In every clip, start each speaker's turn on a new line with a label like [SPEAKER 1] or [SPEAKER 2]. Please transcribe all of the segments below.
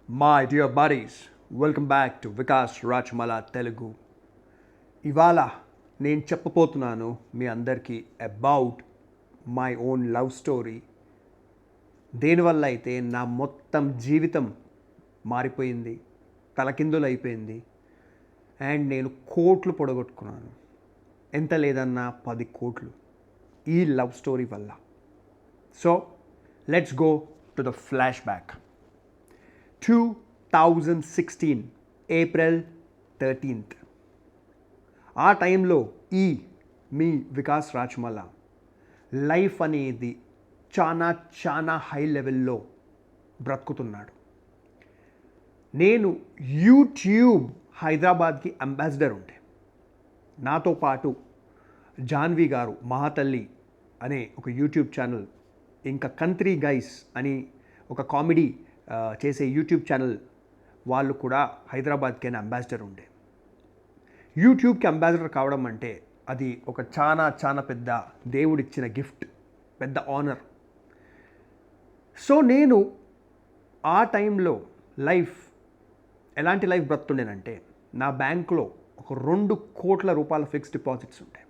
[SPEAKER 1] My dear buddies, welcome back to Vikas Rajmala Telugu. ఇవాళ నేను చెప్పబోతున్నాను మీ అందరికీ about my own love story. దేనివల్ల అయితే నా మొత్తం జీవితం మారిపోయింది, తలకిందులు అయిపోయింది అండ్ నేను కోట్లు పొడగొట్టుకున్నాను. ఎంత లేదన్నా 10 కోట్లు ఈ లవ్ స్టోరీ వల్ల. So let's go to the flash back. 2016 April 13th. ఆ టైంలో మీ వికాస్ రాజ్మల లైఫ్ అనేది చాలా హై లెవెల్లో బ్రతుకుతున్నాడు. నేను యూట్యూబ్ హైదరాబాద్కి అంబాసిడర్ ఉండే, నాతో పాటు జాన్వి గారు మహాతల్లి అనే ఒక యూట్యూబ్ ఛానల్, ఇంకా కంట్రీ గైస్ అని ఒక కామెడీ చేసే యూట్యూబ్ ఛానల్ వాళ్ళు కూడా హైదరాబాద్కి అయిన అంబాసిడర్ ఉండే. యూట్యూబ్కి అంబాసిడర్ కావడం అంటే అది ఒక చాలా పెద్ద దేవుడిచ్చిన గిఫ్ట్, పెద్ద ఆనర్. సో నేను ఆ టైంలో ఎలాంటి లైఫ్ బ్రతుండేనంటే, నా బ్యాంకులో ఒక 2 కోట్ల రూపాయల ఫిక్స్డ్ డిపాజిట్స్ ఉంటాయి.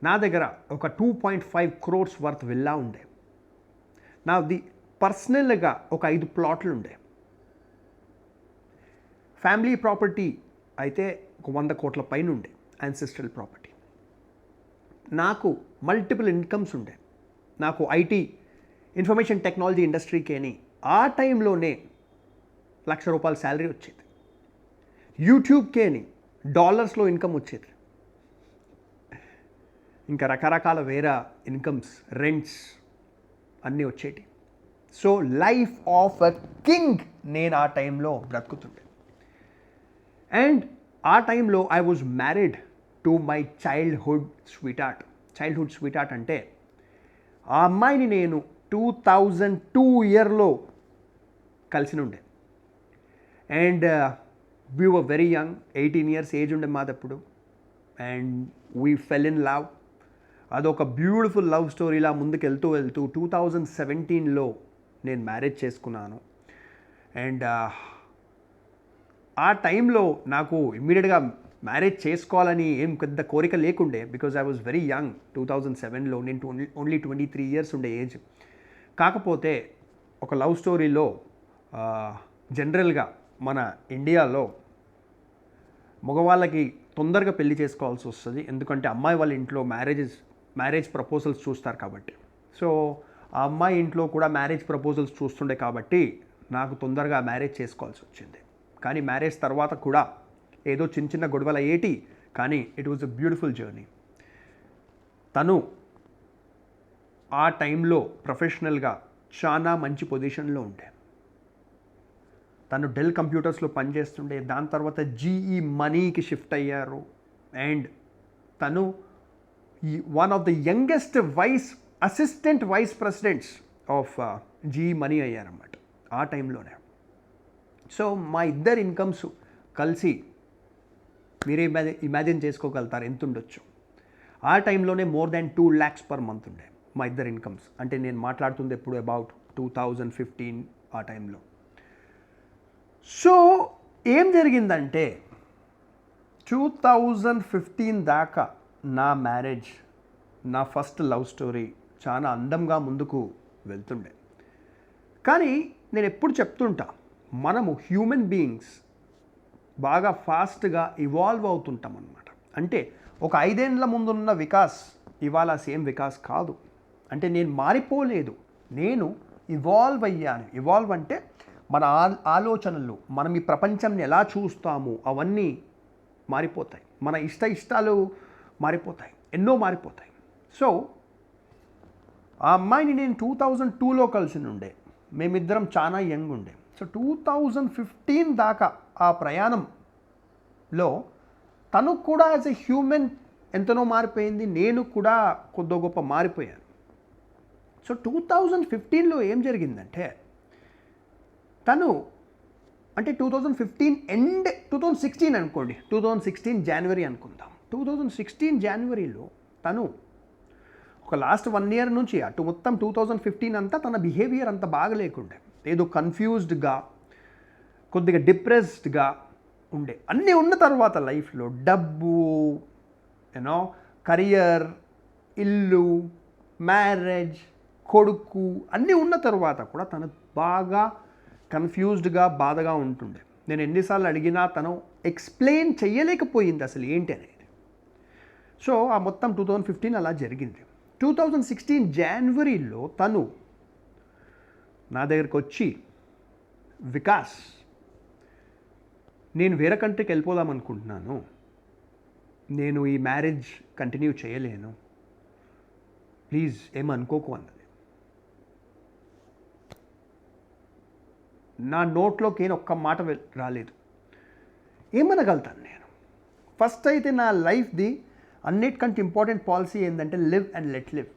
[SPEAKER 1] నా దగ్గర ఒక 2.5 crores వర్త్ విల్లా ఉండే. నాది పర్సనల్గా ఒక 5 ప్లాట్లు ఉండే. ఫ్యామిలీ ప్రాపర్టీ అయితే ఒక 100 కోట్ల పైన ఉండే, యాన్సెస్ట్రల్ ప్రాపర్టీ. నాకు మల్టిపుల్ ఇన్కమ్స్ ఉండే. నాకు ఐటీ ఇన్ఫర్మేషన్ టెక్నాలజీ ఇండస్ట్రీకి అని ఆ టైంలోనే ₹1,00,000 శాలరీ వచ్చేది. యూట్యూబ్కే అని డాలర్స్లో ఇన్కమ్ వచ్చేది. ఇంకా రకరకాల వేరే ఇన్కమ్స్, రెంట్స్ అన్నీ వచ్చేటి. So life of a king నేను ఆ టైంలో బ్రతుకుతుండే. అండ్ ఆ టైంలో I was married to my childhood sweetheart అంటే ఆ అమ్మాయిని నేను 2002 ఇయర్లో కలిసి ఉండే. And we were very young, 18 years age ఉండే మాదప్పుడు. And we fell in love. అదొక బ్యూటిఫుల్ లవ్ స్టోరీలా ముందుకు వెళ్తూ 2017లో నేను మ్యారేజ్ చేసుకున్నాను. అండ్ ఆ టైంలో నాకు ఇమ్మీడియట్గా మ్యారేజ్ చేసుకోవాలని ఏం పెద్ద కోరిక లేకుండే, because I was very young. 2007లో నేను ఓన్లీ 23 years ఉండే ఏజ్. కాకపోతే ఒక లవ్ స్టోరీలో జనరల్గా మన ఇండియాలో మగవాళ్ళకి తొందరగా పెళ్లి చేసుకోవాల్సి వస్తుంది, ఎందుకంటే అమ్మాయి వాళ్ళ ఇంట్లో మ్యారేజ్ ప్రపోజల్స్ చూస్తారు కాబట్టి. సో ఆ అమ్మాయి ఇంట్లో కూడా మ్యారేజ్ ప్రపోజల్స్ చూస్తుండే కాబట్టి నాకు తొందరగా మ్యారేజ్ చేసుకోవాల్సి వచ్చింది. కానీ మ్యారేజ్ తర్వాత కూడా ఏదో చిన్న గొడవలు అయ్యేటి, కానీ it was a beautiful journey. తను ఆ టైంలో ప్రొఫెషనల్గా చాలా మంచి పొజిషన్లో ఉండే. తను డెల్ కంప్యూటర్స్లో పనిచేస్తుండే. దాని తర్వాత జీఈ మనీకి షిఫ్ట్ అయ్యారు. అండ్ తను one of the youngest assistant vice presidents of GE money అయ్యారన్నమాట ఆ టైంలోనే. సో మా ఇద్దరు ఇన్కమ్స్ కలిసి మీరే ఇమాజిన్ చేసుకోగలుగుతారు ఎంత ఉండొచ్చు. ఆ టైంలోనే more than 2 lakhs per month ఉండే మా ఇద్దరు ఇన్కమ్స్. అంటే నేను మాట్లాడుతుంది ఎప్పుడు అబౌట్ 2015 ఆ టైంలో. సో ఏం జరిగిందంటే 2015 దాకా నా మ్యారేజ్, నా ఫస్ట్ లవ్ స్టోరీ చాలా అందంగా ముందుకు వెళ్తుండే. కానీ నేను ఎప్పుడు చెప్తుంటా, మనము హ్యూమన్ బీయింగ్స్ బాగా ఫాస్ట్గా ఇవాల్వ్ అవుతుంటాం అన్నమాట. అంటే ఒక 5 ఏళ్ల ముందున్న వికాస్ ఇవాళ సేమ్ వికాస్ కాదు. అంటే నేను మారిపోలేదు, నేను ఇవాల్వ్ అయ్యాను. ఇవాల్వ్ అంటే మన ఆలోచనలు, మనం ఈ ప్రపంచాన్ని ఎలా చూస్తాము అవన్నీ మారిపోతాయి. మన ఇష్టాలు మారిపోతాయి, ఎన్నో మారిపోతాయి. సో ఆ అమ్మాయిని నేను 2002లో కలిసి ఉండే. మేమిద్దరం చాలా యంగ్ ఉండే. సో 2015 దాకా ఆ ప్రయాణంలో తను కూడా యాజ్ ఎ హ్యూమన్ ఎంతనో మారిపోయింది, నేను కూడా కొద్ది గొప్ప మారిపోయాను. సో 2015లో ఏం జరిగిందంటే, తను అంటే 2015 ఎండ్ 2016 అనుకోండి, 2016 జనవరి అనుకుందాం. 2016 జనవరిలో తను ఒక లాస్ట్ 1 year నుంచి అటు మొత్తం 2015 అంతా తన బిహేవియర్ అంత బాగా లేకుండే. ఏదో కన్ఫ్యూజ్డ్గా కొద్దిగా డిప్రెస్డ్గా ఉండే. అన్నీ ఉన్న తర్వాత లైఫ్లో డబ్బు, యూనో, కెరియర్, ఇల్లు, మ్యారేజ్, కొడుకు అన్నీ ఉన్న తర్వాత కూడా తను బాగా కన్ఫ్యూజ్డ్గా, బాధగా ఉంటుండే. నేను ఎన్నిసార్లు అడిగినా తను ఎక్స్ప్లెయిన్ చేయలేకపోయింది అసలు ఏంటి అనేది. సో ఆ మొత్తం 2015 అలా జరిగింది. 2016 జనవరిలో తను నా దగ్గరికి వచ్చి, వికాస్, నేను వేరే కంట్రీకి వెళ్ళిపోదాం అనుకుంటున్నాను, నేను ఈ మ్యారేజ్ కంటిన్యూ చేయలేను, ప్లీజ్ ఏమనుకోకు అన్నది. నా నోట్లోకి ఒక్క మాట రాలేదు. ఏమనగలుగుతాను నేను? ఫస్ట్ అయితే నా లైఫ్ది అన్నిటికంటే ఇంపార్టెంట్ పాలసీ ఏంటంటే లివ్ అండ్ లెట్ లివ్.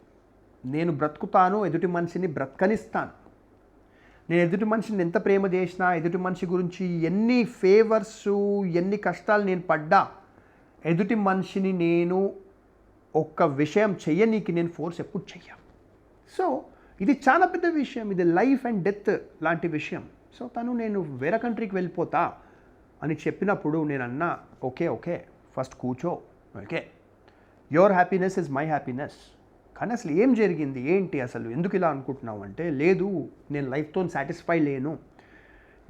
[SPEAKER 1] నేను బ్రతుకుతాను, ఎదుటి మనిషిని బ్రతకనిస్తాను. నేను ఎదుటి మనిషిని ఎంత ప్రేమ చేసినా, ఎదుటి మనిషి గురించి ఎన్ని ఫేవర్స్, ఎన్ని కష్టాలు నేను పడ్డా, ఎదుటి మనిషిని నేను ఒక్క విషయం చెయ్యనీకి నేను ఫోర్స్ ఎప్పుడు చెయ్య. సో ఇది చాలా పెద్ద విషయం, ఇది లైఫ్ అండ్ డెత్ లాంటి విషయం. సో తను నేను వేరే కంట్రీకి వెళ్ళిపోతా అని చెప్పినప్పుడు నేను అన్నా, ఓకే ఓకే, ఫస్ట్ కూర్చో, okay, your happiness is my happiness. కానీ అసలు ఏం జరిగింది, ఏంటి, అసలు ఎందుకు ఇలా అనుకుంటున్నావు అంటే, లేదు నేను లైఫ్తో సాటిస్ఫై లేను,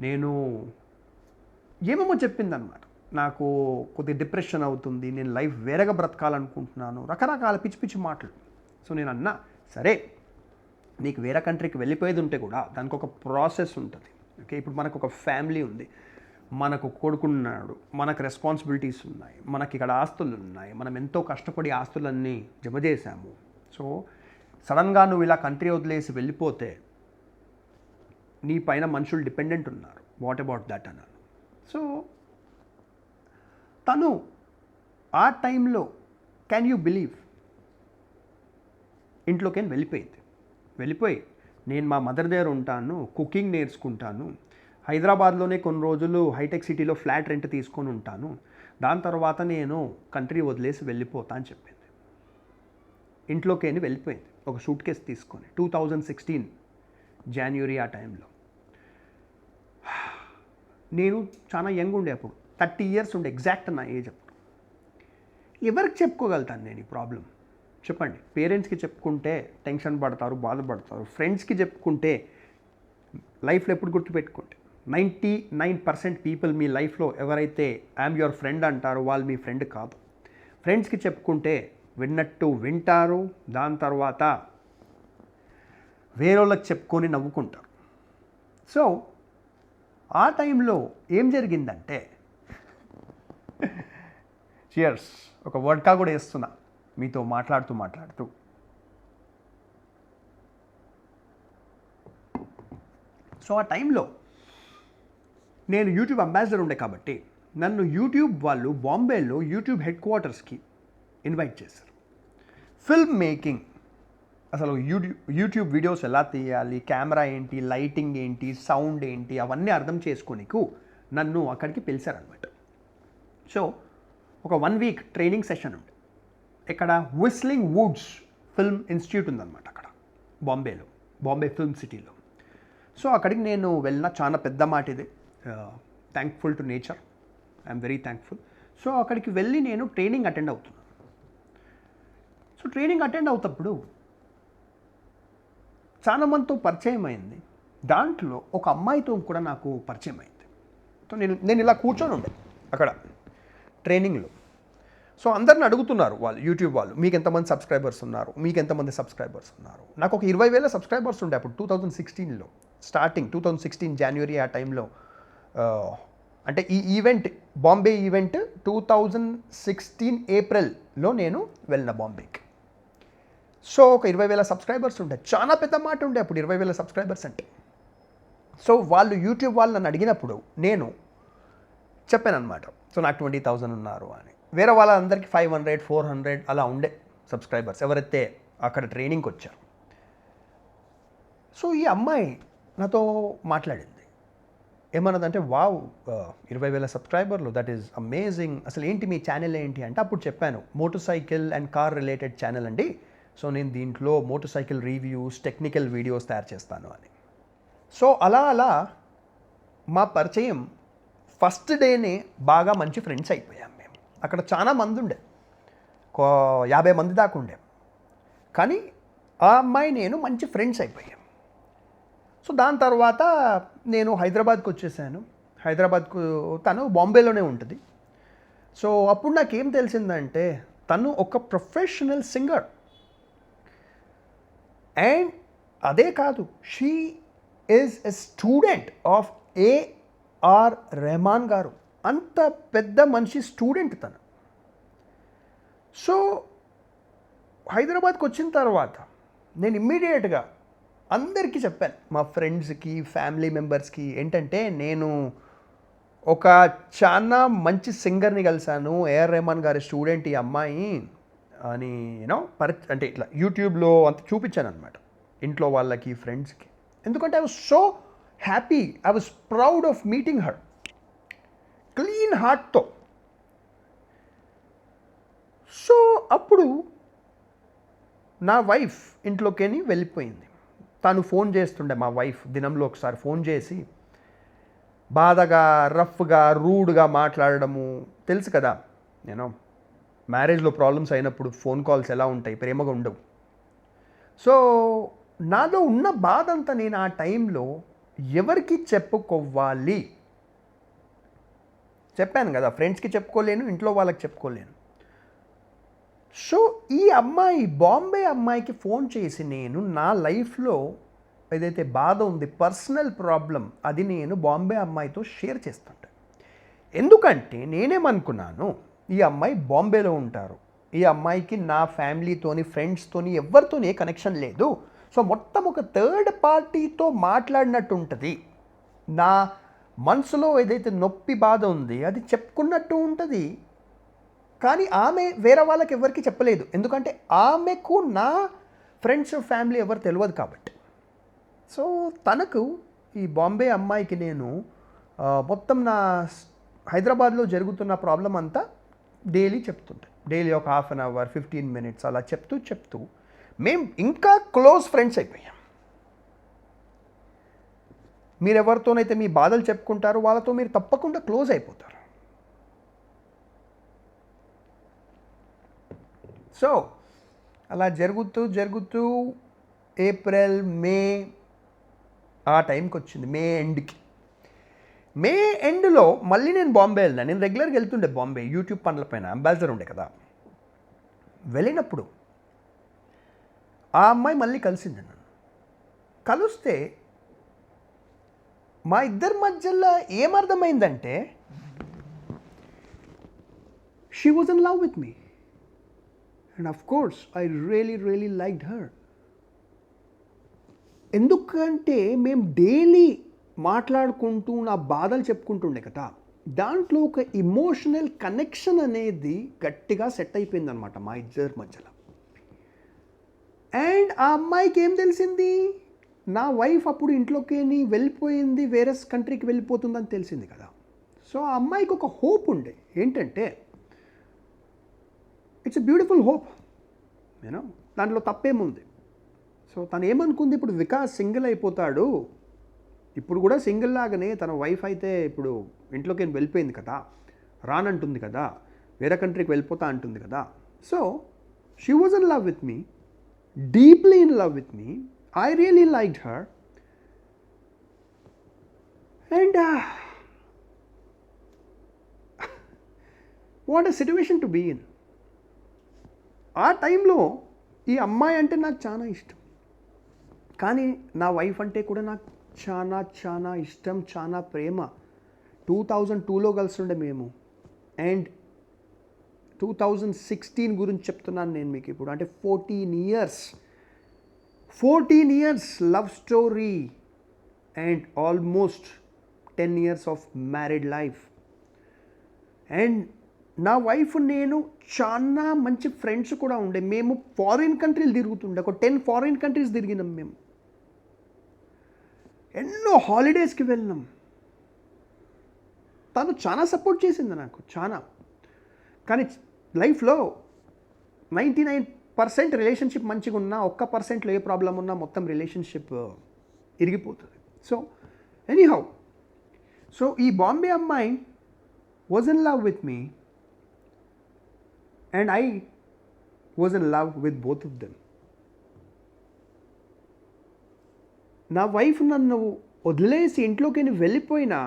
[SPEAKER 1] నేను ఏమేమో చెప్పిందనమాట. నాకు కొద్దిగా డిప్రెషన్ అవుతుంది, నేను లైఫ్ వేరేగా బ్రతకాలనుకుంటున్నాను, రకరకాల పిచ్చి పిచ్చి మాటలు. సో నేను అన్నా, సరే నీకు వేరే కంట్రీకి వెళ్ళిపోయేది ఉంటే కూడా దానికి ఒక ప్రాసెస్ ఉంటుంది. ఓకే, ఇప్పుడు మనకు ఒక ఫ్యామిలీ ఉంది, మనకు కొడుకున్నాడు, మనకు రెస్పాన్సిబిలిటీస్ ఉన్నాయి, మనకి ఇక్కడ ఆస్తులు ఉన్నాయి, మనం ఎంతో కష్టపడి ఆస్తులన్నీ జమ చేశాము. సో సడన్గా నువ్వు ఇలా కంట్రీ వదిలేసి వెళ్ళిపోతే నీ పైన మనుషులు డిపెండెంట్ ఉన్నారు, వాట్ అబౌట్ దట్ అన్నాను. సో తను ఆ టైంలో, క్యాన్ యూ బిలీవ్, ఇంట్లోకి వెళ్ళిపోయి నేను మా మదర్ దగ్గర ఉంటాను, కుకింగ్ నేర్చుకుంటాను, హైదరాబాద్లోనే కొన్ని రోజులు హైటెక్ సిటీలో ఫ్లాట్ రెంట్ తీసుకొని ఉంటాను, దాని తర్వాత నేను కంట్రీ వదిలేసి వెళ్ళిపోతా అని చెప్పింది. ఇంట్లోకి వెళ్ళిపోయింది ఒక సూట్ కేసు తీసుకొని. 2016 జనవరి ఆ టైంలో. నేను చాలా యంగ్ ఉండే అప్పుడు, 30 years ఉండే, ఎగ్జాక్ట్ నా ఏజ్ అప్పుడు. ఎవరికి చెప్పుకోగలుగుతాను నేను ఈ ప్రాబ్లం చెప్పండి? పేరెంట్స్కి చెప్పుకుంటే టెన్షన్ పడతారు, బాధపడతారు. ఫ్రెండ్స్కి చెప్పుకుంటే లైఫ్లో ఎప్పుడు గుర్తుపెట్టుకుంటే 99% పీపుల్ మీ లైఫ్లో ఎవరైతే ఐఎమ్ యువర్ ఫ్రెండ్ అంటారో వాళ్ళు మీ ఫ్రెండ్ కాదు. ఫ్రెండ్స్కి చెప్పుకుంటే విన్నట్టు వింటారు, దాని తర్వాత వేరేళ్ళకి చెప్పుకొని నవ్వుకుంటారు. సో ఆ టైంలో ఏం జరిగిందంటే, చియర్స్, ఒక వడ్కా కూడా వేస్తున్నా మీతో మాట్లాడుతూ. సో ఆ టైంలో నేను యూట్యూబ్ అంబాసిడర్ ఉండే కాబట్టి నన్ను యూట్యూబ్ వాళ్ళు బాంబేలో యూట్యూబ్ హెడ్ క్వార్టర్స్కి ఇన్వైట్ చేశారు. ఫిల్మ్ మేకింగ్, అసలు యూట్యూబ్ వీడియోస్ ఎలా తీయాలి, కెమెరా ఏంటి, లైటింగ్ ఏంటి, సౌండ్ ఏంటి, అవన్నీ అర్థం చేసుకోనికు నన్ను అక్కడికి పిలిచారనమాట. సో ఒక 1 week ట్రైనింగ్ సెషన్ ఉంది. ఇక్కడ విస్లింగ్ వుడ్స్ ఫిల్మ్ ఇన్స్టిట్యూట్ ఉందన్నమాట అక్కడ బాంబేలో, బాంబే ఫిల్మ్ సిటీలో. సో అక్కడికి నేను వెళ్ళిన, చాలా పెద్ద మాట ఇది, thankful to nature, I'm very thankful. So అక్కడికి వెళ్ళి నేను ట్రైనింగ్ అటెండ్ అవుతున్నాను. సో ట్రైనింగ్ అటెండ్ అవుతప్పుడు చాలా మందితో పరిచయం అయింది. దాంట్లో ఒక అమ్మాయితో కూడా నాకు పరిచయం అయింది. సో నేను ఇలా కూర్చొని ఉండే అక్కడ ట్రైనింగ్లో. సో అందరిని అడుగుతున్నారు వాళ్ళు, యూట్యూబ్ వాళ్ళు, మీకు ఎంతమంది సబ్స్క్రైబర్స్ ఉన్నారు, నాకు ఒక 20,000 సబ్స్క్రైబర్స్ ఉండే అప్పుడు 2016లో స్టార్టింగ్. 2016 జనవరి ఆ టైంలో, అంటే ఈ ఈవెంట్, బాంబే ఈవెంట్ 2016 ఏప్రిల్లో నేను వెళ్ళిన బాంబేకి. సో ఒక 20,000 సబ్స్క్రైబర్స్ ఉండే, చాలా పెద్ద మాట ఉండే అప్పుడు 20,000 సబ్స్క్రైబర్స్ అంటే. సో వాళ్ళు యూట్యూబ్ వాళ్ళు నన్ను అడిగినప్పుడు నేను చెప్పాను అనమాట, సో నాకు 20,000 ఉన్నారు అని. వేరే వాళ్ళందరికీ 500, 400 అలా ఉండే సబ్స్క్రైబర్స్ ఎవరైతే అక్కడ ట్రైనింగ్కి వచ్చారు. సో ఈ అమ్మాయి నాతో మాట్లాడింది. ఏమన్నదంటే, వావ్, 20,000 సబ్స్క్రైబర్లు, దట్ ఈజ్ అమేజింగ్, అసలు ఏంటి మీ ఛానల్ ఏంటి అంటే, అప్పుడు చెప్పాను, motor cycle and car related channel అండి. సో నేను దీంట్లో motor cycle reviews, technical videos తయారు చేస్తాను అని. సో అలా మా పరిచయం ఫస్ట్ డేనే బాగా మంచి ఫ్రెండ్స్ అయిపోయాం మేము. అక్కడ చాలా మంది ఉండే, 50 మంది దాకా ఉండే. కానీ ఆ అమ్మాయి నేను మంచి ఫ్రెండ్స్ అయిపోయాం. సో దాని తర్వాత నేను హైదరాబాద్కి వచ్చేసాను. హైదరాబాద్కు తను బాంబేలోనే ఉంటుంది. సో అప్పుడు నాకేం తెలిసిందంటే తను ఒక ప్రొఫెషనల్ సింగర్. అండ్ అదే కాదు, she is a student of A R Rahman garu. అంత పెద్ద మనిషి స్టూడెంట్ తను. సో హైదరాబాద్కి వచ్చిన తర్వాత నేను ఇమ్మీడియట్గా అందరికీ చెప్పాను, మా ఫ్రెండ్స్కి, ఫ్యామిలీ మెంబర్స్కి, ఏంటంటే నేను ఒక చాలా మంచి సింగర్ని కలిశాను, ఏఆర్ రెహమాన్ గారి స్టూడెంట్ ఈ అమ్మాయి అని అంటే ఇట్లా యూట్యూబ్లో అంత చూపించాను అనమాట ఇంట్లో వాళ్ళకి, ఫ్రెండ్స్కి. ఎందుకంటే I was so happy, I was proud of meeting her clean హార్ట్తో. సో అప్పుడు నా వైఫ్ ఇంట్లోకి వెళ్ళిపోయింది. తను ఫోన్ చేస్తుండే, మా వైఫ్ దినంలో ఒకసారి ఫోన్ చేసి బాధగా, రఫ్గా, రూడ్గా మాట్లాడడము. తెలుసు కదా, మ్యారేజ్లో ప్రాబ్లమ్స్ అయినప్పుడు ఫోన్ కాల్స్ ఎలా ఉంటాయి, ప్రేమగా ఉండవు. సో నాలో ఉన్న బాధ అంతా నేను ఆ టైంలో ఎవరికి చెప్పుకోవాలి, చెప్పాను కదా, ఫ్రెండ్స్కి చెప్పుకోలేను, ఇంట్లో వాళ్ళకి చెప్పుకోలేను. సో ఈ అమ్మాయి, బాంబే అమ్మాయికి ఫోన్ చేసి నేను నా లైఫ్లో ఏదైతే బాధ ఉంది, పర్సనల్ ప్రాబ్లం, అది నేను బాంబే అమ్మాయితో షేర్ చేస్తుంటా. ఎందుకంటే నేనేమనుకున్నాను, ఈ అమ్మాయి బాంబేలో ఉంటారు, ఈ అమ్మాయికి నా ఫ్యామిలీతోని, ఫ్రెండ్స్తోని, ఎవరితోని ఏ కనెక్షన్ లేదు. సో మొత్తం ఒక థర్డ్ పార్టీతో మాట్లాడినట్టు ఉంటుంది. నా మనసులో ఏదైతే నొప్పి, బాధ ఉంది, అది చెప్పుకున్నట్టు ఉంటుంది. కానీ ఆమె వేరే వాళ్ళకి ఎవరికి చెప్పలేదు, ఎందుకంటే ఆమెకు నా ఫ్రెండ్స్, ఫ్యామిలీ ఎవరు తెలియదు కాబట్టి. సో తనకు, ఈ బాంబే అమ్మాయికి నేను మొత్తం నా హైదరాబాద్లో జరుగుతున్న ప్రాబ్లం అంతా డైలీ చెప్తుంటాను. డైలీ ఒక 1/2 అవర్, 15 మినిట్స్ అలా చెప్తూ మేము ఇంకా క్లోజ్ ఫ్రెండ్స్ అయిపోయాం. మీరు ఎవరితోనైతే మీ బాధలు చెప్పుకుంటారో వాళ్ళతో మీరు తప్పకుండా క్లోజ్ అయిపోతారు. సో అలా జరుగుతూ ఏప్రిల్, మే ఆ టైంకి వచ్చింది. మే ఎండ్లో మళ్ళీ నేను బాంబే వెళ్ళాను. నేను రెగ్యులర్గా వెళ్తుండే బాంబే, యూట్యూబ్ పనులపైన అంబాసిడర్ ఉండే కదా. వెళ్ళినప్పుడు ఆ అమ్మాయి మళ్ళీ కలిసింది నన్ను. కలిస్తే మా ఇద్దరి మధ్యలో ఏమర్థమైందంటే, she was in love with me. And of course I really liked her. ఎందుకంటే మేము డైలీ మాట్లాడుకుంటూ నా బాధలు చెప్పుకుంటుండే కదా, దాంట్లో ఒక ఇమోషనల్ కనెక్షన్ అనేది గట్టిగా సెట్ అయిపోయిందనమాట మా ఇద్దరి మధ్యలో. అండ్ ఆ అమ్మాయికి ఏం తెలిసింది, నా వైఫ్ అప్పుడు ఇంట్లోకి వెళ్ళిపోయింది, వేరే కంట్రీకి వెళ్ళిపోతుందని తెలిసింది కదా. సో ఆ అమ్మాయికి ఒక హోప్ ఉండే, ఏంటంటే ఇట్స్ ఎ బ్యూటిఫుల్ హోప్, దాంట్లో తప్పేముంది. సో తను ఏమనుకుంది, ఇప్పుడు వికాస్ సింగిల్ అయిపోతాడు, ఇప్పుడు కూడా సింగిల్ లాగానే తన వైఫ్ అయితే ఇప్పుడు ఇంట్లోకి వెళ్ళిపోయింది కదా, రానంటుంది కదా, వేరే కంట్రీకి వెళ్ళిపోతా అంటుంది కదా. So she was in love with me, deeply in love with me. I really liked her. And what a situation to be in. ఆ టైంలో ఈ అమ్మాయి అంటే నాకు చాలా ఇష్టం, కానీ నా వైఫ్ అంటే కూడా నాకు చాలా ఇష్టం, చాలా ప్రేమ. 2002లో కలిసిండే మేము. అండ్ 2016 గురించి చెప్తున్నాను నేను మీకు ఇప్పుడు. అంటే 14 years love story and almost 10 years of married life. And నా వైఫ్ నేను చాలా మంచి ఫ్రెండ్స్ కూడా ఉండే. మేము ఫారిన్ కంట్రీలు తిరుగుతుండే, ఒక 10 ఫారిన్ కంట్రీస్ తిరిగినాం మేము. ఎన్నో హాలిడేస్కి వెళ్ళినాం. తను చాలా సపోర్ట్ చేసింది నాకు, చాలా. కానీ లైఫ్లో 99% రిలేషన్షిప్ మంచిగా ఉన్నా, 1%లో ఏ ప్రాబ్లం ఉన్నా మొత్తం రిలేషన్షిప్ ఇరిగిపోతుంది. సో ఎనీహౌ, సో ఈ బాంబే అమ్మాయి was in love with me and I was in love with both of them. నా వైఫ్ నన్ను వదిలేసి ఇంట్లోకి వెళ్ళిపోయినా,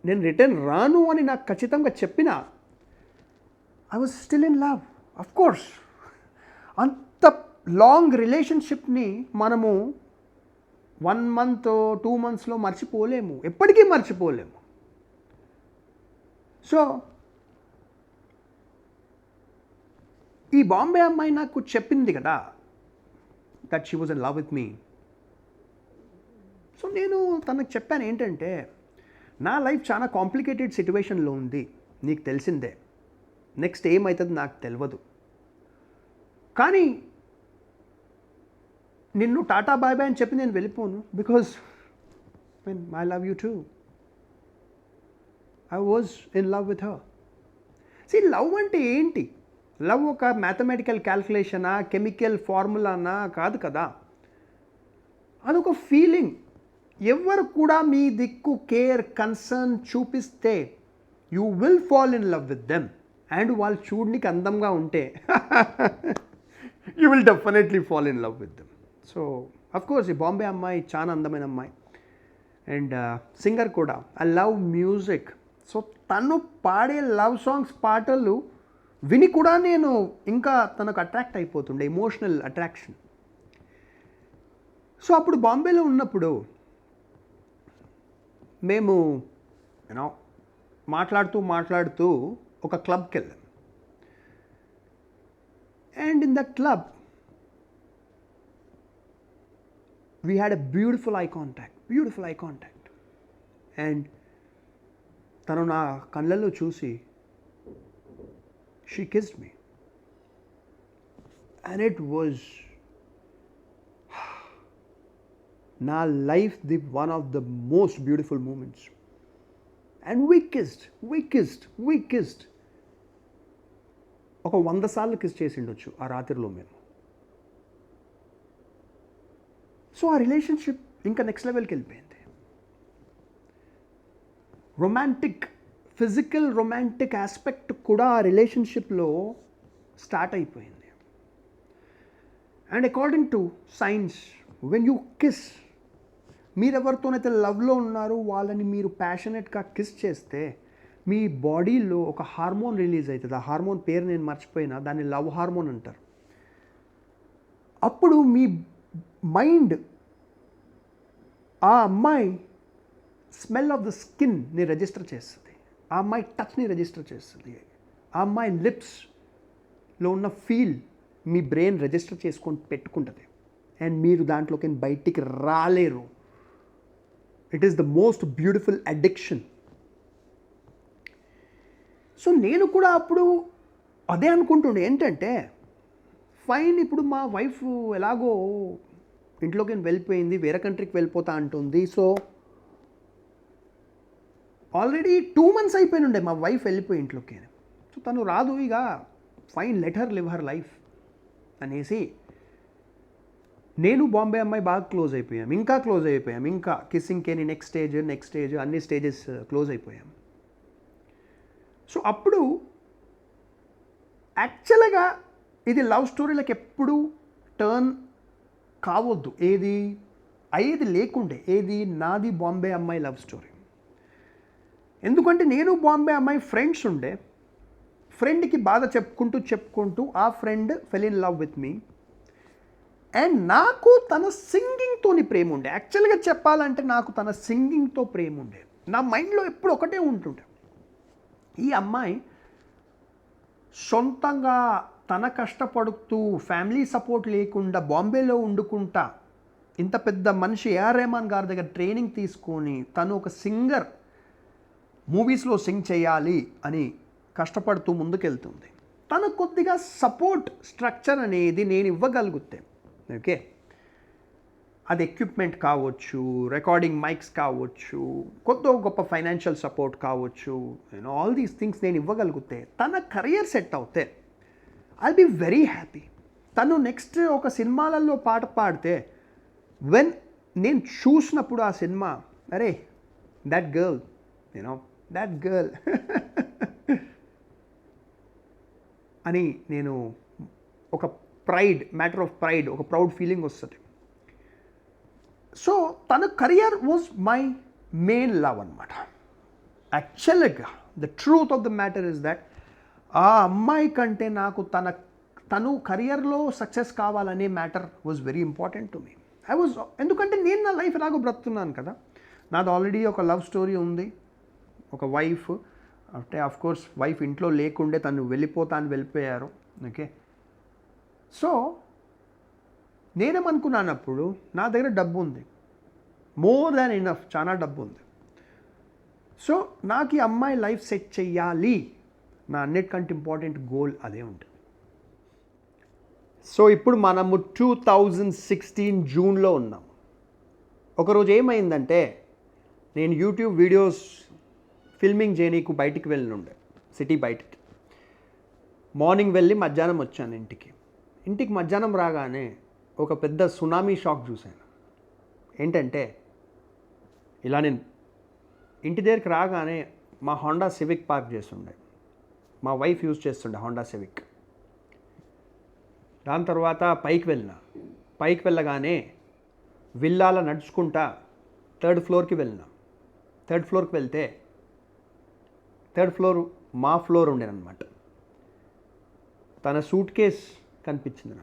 [SPEAKER 1] నేను రిటర్న్ రాను అని నాకు ఖచ్చితంగా చెప్పినా, I was still in love. Of course అంత లాంగ్ రిలేషన్షిప్ని మనము 1 month 2 monthsలో మర్చిపోలేము, ఎప్పటికీ మర్చిపోలేము. సో ఈ బాంబే అమ్మాయి నాకు చెప్పింది కదా that she was in love with me. So నేను తనకు చెప్పాను ఏంటంటే, నా లైఫ్ చాలా కాంప్లికేటెడ్ సిచ్యువేషన్లో ఉంది, నీకు తెలిసిందే, నెక్స్ట్ ఏమవుతుంది నాకు తెలియదు, కానీ నిన్ను టాటా బాయ్ బాయ్ అని చెప్పి నేను వెళ్ళిపోను, because I love you too. I was in love with her. See love అంటే ఏంటి? లవ్ ఒక మ్యాథమెటికల్ క్యాల్కులేషనా, కెమికల్ ఫార్ములానా కాదు కదా, అదొక ఫీలింగ్. ఎవరు కూడా మీ దిక్కు కేర్ కన్సర్న్ చూపిస్తే you will fall in love with them. And వాళ్ళు చూడడానికి అందంగా ఉంటే you will definitely fall in love with them. So of course ఈ బాంబే అమ్మాయి చాలా అందమైన అమ్మాయి అండ్ సింగర్ కూడా. I love music. సో తను పాడే లవ్ సాంగ్స్ పాటలు విని కూడా నేను ఇంకా తనకు అట్రాక్ట్ అయిపోతుండే, ఎమోషనల్ అట్రాక్షన్. సో అప్పుడు బాంబేలో ఉన్నప్పుడు మేము మాట్లాడుతూ ఒక క్లబ్కి వెళ్ళాం. And in that club we had a beautiful eye contact. And తను నా కళ్ళల్లో చూసి she kissed me and it was నా life the one of the most beautiful moments. And we kissed ఒక 100 సార్లు కిస్ చేసి ఉండొచ్చు ఆ రాత్రిలో మేము. సో ఆ రిలేషన్షిప్ ఇంకా నెక్స్ట్ లెవెల్కి వెళ్ళిపోయింది. ఫిజికల్ రొమాంటిక్ ఆస్పెక్ట్ కూడా ఆ రిలేషన్షిప్లో స్టార్ట్ అయిపోయింది. And according to science, when you kiss, మీరెవరితోనైతే లవ్లో ఉన్నారో వాళ్ళని మీరు ప్యాషనెట్గా కిస్ చేస్తే మీ బాడీలో ఒక హార్మోన్ రిలీజ్ అవుతుంది. ఆ హార్మోన్ పేరు నేను మర్చిపోయినా, దాన్ని లవ్ హార్మోన్ అంటారు. అప్పుడు మీ మైండ్ ఆ అమ్మాయి స్మెల్ ఆఫ్ ద స్కిన్ని రిజిస్టర్ చేస్తుంది, ఆ అమ్మాయి టచ్ని రిజిస్టర్ చేస్తుంది, ఆ అమ్మాయి లిప్స్లో ఉన్న ఫీల్ మీ బ్రెయిన్ రిజిస్టర్ చేసుకొని పెట్టుకుంటుంది. అండ్ మీరు దాంట్లోకి బయటికి రాలేరు. It is the most beautiful addiction. So నేను కూడా అప్పుడు అదే అనుకుంటుండే ఏంటంటే, ఫైన్, ఇప్పుడు మా వైఫ్ ఎలాగో ఇంట్లోకి వెళ్ళిపోయింది, వేరే కంట్రీకి వెళ్ళిపోతా అంటుంది. సో ఆల్రెడీ 2 months అయిపోయినుండే మా వైఫ్ వెళ్ళిపోయి ఇంట్లోకి. సో తను రాదు, ఇక fine, let her live her life అనేసి నేను బాంబే అమ్మాయి బాగా క్లోజ్ అయిపోయాం, ఇంకా కిస్సింగ్కి నెక్స్ట్ స్టేజ్ అన్ని స్టేజెస్ క్లోజ్ అయిపోయాం. సో అప్పుడు యాక్చువల్గా ఇది లవ్ స్టోరీలకు ఎప్పుడు టర్న్ కావద్దు, ఏది అయ్యేది లేకుండే, ఏది నాది బాంబే అమ్మాయి లవ్ స్టోరీ. ఎందుకంటే నేను బాంబే అమ్మాయి ఫ్రెండ్స్ ఉండే, ఫ్రెండ్కి బాధ చెప్పుకుంటూ ఆ friend full in love with me. And నాకు తన సింగింగ్తోని ప్రేమ ఉండే. యాక్చువల్గా చెప్పాలంటే నాకు తన సింగింగ్తో ప్రేమ ఉండే. నా మైండ్లో ఎప్పుడు ఒకటే ఉంటుండే, ఈ అమ్మాయి సొంతంగా తన కష్టపడుతూ ఫ్యామిలీ సపోర్ట్ లేకుండా బాంబేలో వండుకుంటా ఇంత పెద్ద మనిషి ఏఆర్ రెహమాన్ గారి దగ్గర ట్రైనింగ్ తీసుకొని తను ఒక సింగర్, మూవీస్లో సింగ్ చేయాలి అని కష్టపడుతూ ముందుకెళ్తుంది. తను కొద్దిగా సపోర్ట్ స్ట్రక్చర్ అనేది నేను ఇవ్వగలిగితే, ఓకే, అది ఎక్విప్మెంట్ కావచ్చు, రికార్డింగ్ మైక్స్ కావచ్చు, కొద్ది గొప్ప ఫైనాన్షియల్ సపోర్ట్ కావచ్చు, ఆల్ దీస్ థింగ్స్ నేను ఇవ్వగలిగితే తన కెరియర్ సెట్ అవుతే ఐ బి వెరీ హ్యాపీ. తను నెక్స్ట్ ఒక సినిమాలలో పాట పాడితే నేను చూసినప్పుడు ఆ సినిమా, అరే that girl you know that girl అని నేను ఒక మ్యాటర్ ఆఫ్ ప్రైడ్, ఒక ప్రౌడ్ ఫీలింగ్ వస్తుంది. సో తన career was my main love అనమాట. యాక్చువల్గా the truth of the matter is that ఆ అమ్మాయి కంటే నాకు తను కెరియర్లో సక్సెస్ కావాలనే matter was very important to me. ఎందుకంటే నేను నా లైఫ్ ఎలాగో బ్రతున్నాను కదా. నాది ఆల్రెడీ ఒక లవ్ స్టోరీ ఉంది, ఒక వైఫ్. అంటే ఆఫ్ కోర్స్ వైఫ్ ఇంట్లో లేకుండే తను వెళ్ళిపోయారు. ఓకే, సో నేనేమనుకున్నానప్పుడు నా దగ్గర డబ్బు ఉంది, మోర్ దాన్ ఇనఫ్, చాలా డబ్బు ఉంది. సో నాకు ఈ అమ్మాయి లైఫ్ సెట్ చెయ్యాలి, నా అన్నిటికంటే ఇంపార్టెంట్ గోల్ అదే ఉంటుంది. సో ఇప్పుడు మనము 2016 జూన్లో ఉన్నాం. ఒకరోజు ఏమైందంటే నేను యూట్యూబ్ వీడియోస్ ఫిల్మింగ్ చేయనీకు బయటికి వెళ్ళినుండే, సిటీ బయటికి. మార్నింగ్ వెళ్ళి మధ్యాహ్నం వచ్చాను ఇంటికి మధ్యాహ్నం రాగానే ఒక పెద్ద సునామీ షాక్ చూశాను. ఏంటంటే ఇలా నేను ఇంటి దగ్గరికి రాగానే మా హోండా సివిక్ పార్క్ చేస్తుండే, మా వైఫ్ యూజ్ చేస్తుండే హోండా సివిక్. దాని తర్వాత పైకి వెళ్ళగానే విల్లాల నడుచుకుంటా థర్డ్ ఫ్లోర్కి వెళ్తే థర్డ్ ఫ్లోర్ మా ఫ్లోర్ ఉండేనమాట. తన సూట్ కేస్ కనిపించింది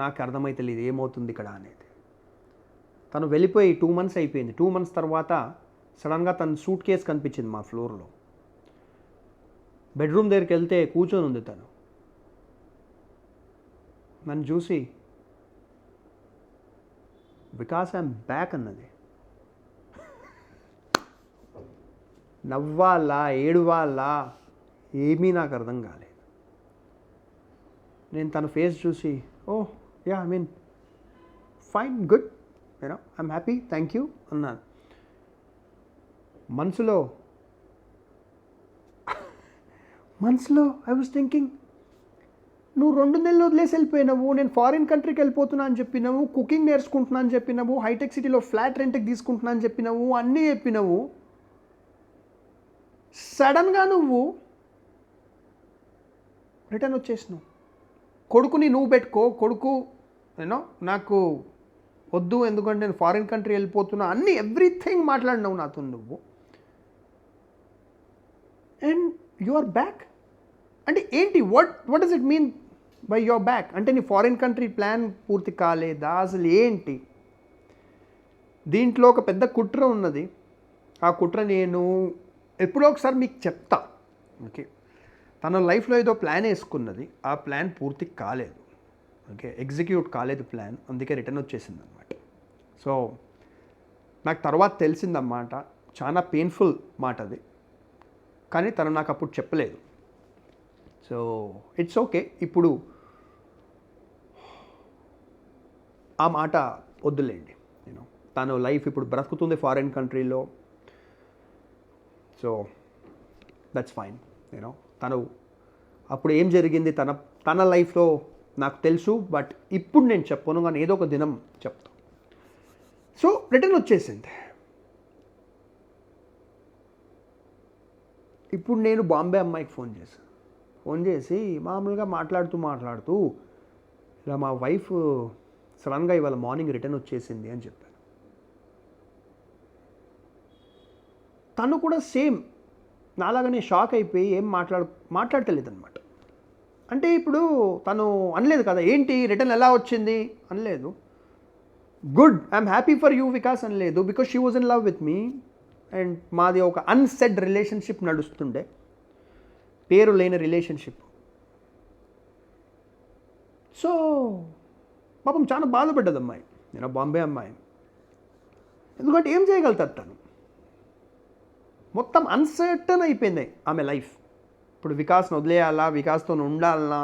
[SPEAKER 1] నాకు అర్థమైతే లేదు ఏమవుతుంది ఇక్కడ అనేది. తను వెళ్ళిపోయి 2 months అయిపోయింది. 2 months తర్వాత సడన్గా తన సూట్ కేస్ కనిపించింది మా ఫ్లోర్లో. బెడ్రూమ్ దగ్గరికి వెళ్తే కూర్చొని ఉంది తను. నన్ను చూసి బికాస్ ఐఎమ్ బ్యాక్ అన్నది. నవ్వాలా ఏడువాలా ఏమీ నాకు అర్థం కాలేదు. నేను తన ఫేస్ చూసి oh yeah I mean fine, good, I'm happy, thank you అన్నాను. మనసులో ఐ వాజ్ థింకింగ్, నువ్వు 2 నెలలు వదిలేసి వెళ్ళిపోయినావు, నేను ఫారిన్ కంట్రీకి వెళ్ళిపోతున్నా అని చెప్పినావు, కుకింగ్ నేర్చుకుంటున్నా అని చెప్పినావు, హైటెక్ సిటీలో ఫ్లాట్ రెంట్కి తీసుకుంటున్నా అని చెప్పినావు, అన్నీ చెప్పినావు. సడన్గా నువ్వు రిటర్న్ వచ్చేసినావు. కొడుకుని నువ్వు పెట్టుకో, కొడుకు నాకు వద్దు ఎందుకంటే నేను ఫారిన్ కంట్రీ వెళ్ళిపోతున్నా, అన్నీ ఎవ్రీథింగ్ మాట్లాడినావు నాతో నువ్వు. అండ్ యు ఆర్ బ్యాక్ అంటే ఏంటి? What does it mean by your back? అంటే నీ ఫారిన్ కంట్రీ ప్లాన్ పూర్తి కాలేదా? అసలు ఏంటి దీంట్లో? ఒక పెద్ద కుట్ర ఉన్నది. ఆ కుట్ర నేను ఎప్పుడో ఒకసారి మీకు చెప్తా. ఓకే, తన లైఫ్లో ఏదో ప్లాన్ వేసుకున్నది, ఆ ప్లాన్ పూర్తి కాలేదు. ఓకే, ఎగ్జిక్యూట్ కాలేదు ప్లాన్, అందుకే రిటర్న్ వచ్చేసింది అనమాట. సో నాకు తర్వాత తెలిసిందన్నమాట, చాలా పెయిన్ఫుల్ మాట అది, కానీ తను నాకు అప్పుడు చెప్పలేదు. So it's okay. ఇప్పుడు ఆ మాట వద్దులేండి. తను లైఫ్ ఇప్పుడు బ్రతుకుతుంది ఫారిన్ కంట్రీలో. So that's fine. తను అప్పుడు ఏం జరిగింది తన లైఫ్లో నాకు తెలుసు, బట్ ఇప్పుడు నేను చెప్పను, కానీ ఏదో ఒక దినం చెప్తాను. సో రిటర్న్ వచ్చేసింది. ఇప్పుడు నేను బాంబే అమ్మాయికి ఫోన్ చేసి మామూలుగా మాట్లాడుతూ ఇలా మా వైఫ్ సడన్గా ఇవాళ మార్నింగ్ రిటర్న్ వచ్చేసింది అని చెప్పాను. తను కూడా సేమ్ నాలాగానే షాక్ అయిపోయి ఏం మాట్లాడతలేదు అనమాట. అంటే ఇప్పుడు తను అనలేదు కదా ఏంటి రిటర్న్ ఎలా వచ్చింది అనలేదు. Good, I'm happy for you Vikas అనలేదు, because she was in love with me. And మాది ఒక అన్సెడ్ రిలేషన్షిప్ నడుస్తుండే, పేరు లేని రిలేషన్షిప్. సో పాపం చాలా బాధపడ్డది అమ్మాయి, బాంబే అమ్మాయి. ఎందుకంటే ఏం చేయగలుగుతారు, తను మొత్తం అన్సర్టన్ అయిపోయింది ఆమె లైఫ్. ఇప్పుడు వికాస్ను వదిలేయాలా, వికాస్తో ఉండాలనా?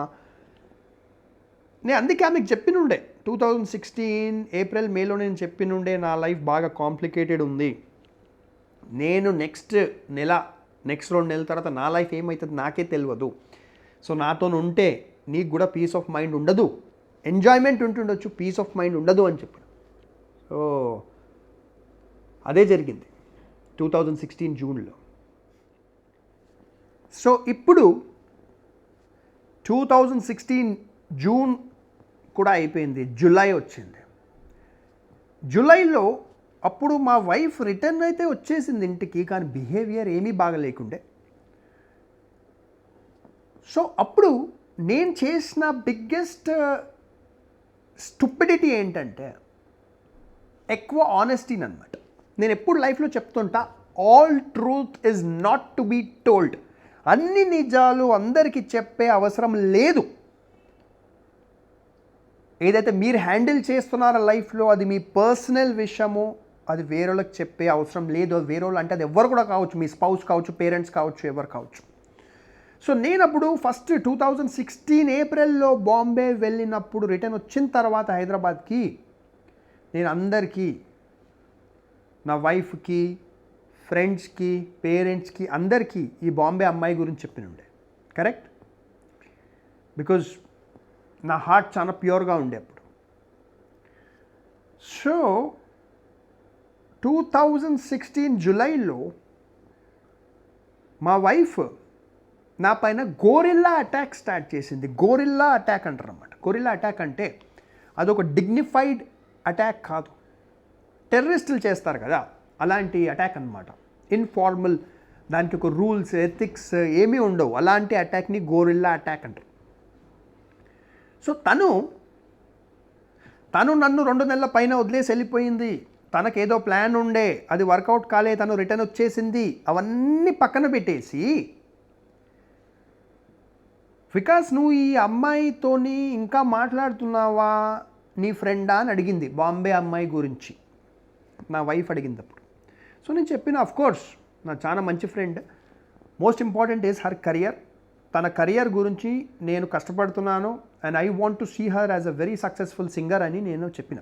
[SPEAKER 1] నేను అందుకే ఆమెకు చెప్పినుండే 2016 ఏప్రిల్ మేలో నేను చెప్పినుండే నా లైఫ్ బాగా కాంప్లికేటెడ్ ఉంది, నేను నెక్స్ట్ 2 నెలల తర్వాత నా లైఫ్ ఏమవుతుంది నాకే తెలియదు. సో నాతో ఉంటే నీకు కూడా పీస్ ఆఫ్ మైండ్ ఉండదు, ఎంజాయ్మెంట్ ఉంటుండొచ్చు, పీస్ ఆఫ్ మైండ్ ఉండదు అని చెప్పాను. సో అదే జరిగింది 2016 జూన్లో. సో ఇప్పుడు 2016 జూన్ కూడా అయిపోయింది, జూలై వచ్చింది. జూలైలో అప్పుడు మా వైఫ్ రిటర్న్ అయితే వచ్చేసింది ఇంటికి, కానీ బిహేవియర్ ఏమీ బాగలేకుండే. సో అప్పుడు నేను చేసిన బిగ్గెస్ట్ స్టూపిడిటీ ఏంటంటే ఎక్కువ ఆనెస్టీని అనమాట. నేను ఎప్పుడు లైఫ్లో చెప్తుంటా, all truth is not to be told. అన్ని నిజాలు అందరికీ చెప్పే అవసరం లేదు. ఏదైతే మీరు హ్యాండిల్ చేస్తున్నారో లైఫ్లో అది మీ పర్సనల్ విషయము, అది వేరేళ్ళకి చెప్పే అవసరం లేదు. అది వేరేవాళ్ళు అంటే అది ఎవరు కూడా కావచ్చు, మీ స్పౌస్ కావచ్చు, పేరెంట్స్ కావచ్చు, ఎవరు కావచ్చు. సో నేను అప్పుడు ఫస్ట్ 2016 ఏప్రిల్లో బాంబే వెళ్ళినప్పుడు రిటర్న్ వచ్చిన తర్వాత హైదరాబాద్కి నేను అందరికీ, నా వైఫ్కి, ఫ్రెండ్స్కి, పేరెంట్స్కి, అందరికీ ఈ బాంబే అమ్మాయి గురించి చెప్పినుండే. కరెక్ట్? బికాజ్ నా హార్ట్ చాలా ప్యూర్గా ఉండే అప్పుడు. సో 2016 జూలైలో మా వైఫ్ నా పైన గోరిల్లా అటాక్ స్టార్ట్ చేసింది. గోరిల్లా అటాక్ అంటారు అన్నమాట. గోరిల్లా అటాక్ అంటే అదొక డిగ్నిఫైడ్ అటాక్ కాదు, టెర్రరిస్టులు చేస్తారు కదా అలాంటి అటాక్ అన్నమాట. ఇన్ఫార్మల్, దానికి ఒక రూల్స్, ఎథిక్స్ ఏమీ ఉండవు. అలాంటి అటాక్ని గోరిల్లా అటాక్ అంటారు. సో తను నన్ను 2 నెలల పైన వదిలేసి వెళ్ళిపోయింది. తనకేదో ప్లాన్ ఉండే, అది వర్కౌట్ కాలే, తను రిటర్న్ వచ్చేసింది. అవన్నీ పక్కన పెట్టేసి, వికాస్ నువ్వు ఈ అమ్మాయితోని ఇంకా మాట్లాడుతున్నావా, నీ ఫ్రెండా అని అడిగింది. బాంబే అమ్మాయి గురించి నా వైఫ్ అడిగింది అప్పుడు. సో నేను చెప్పిన, ఆఫ్ కోర్స్ నా చాలా మంచి friend, most important is her career. తన కెరియర్ గురించి నేను కష్టపడుతున్నాను and I want to see her as a very successful singer అని నేను చెప్పిన.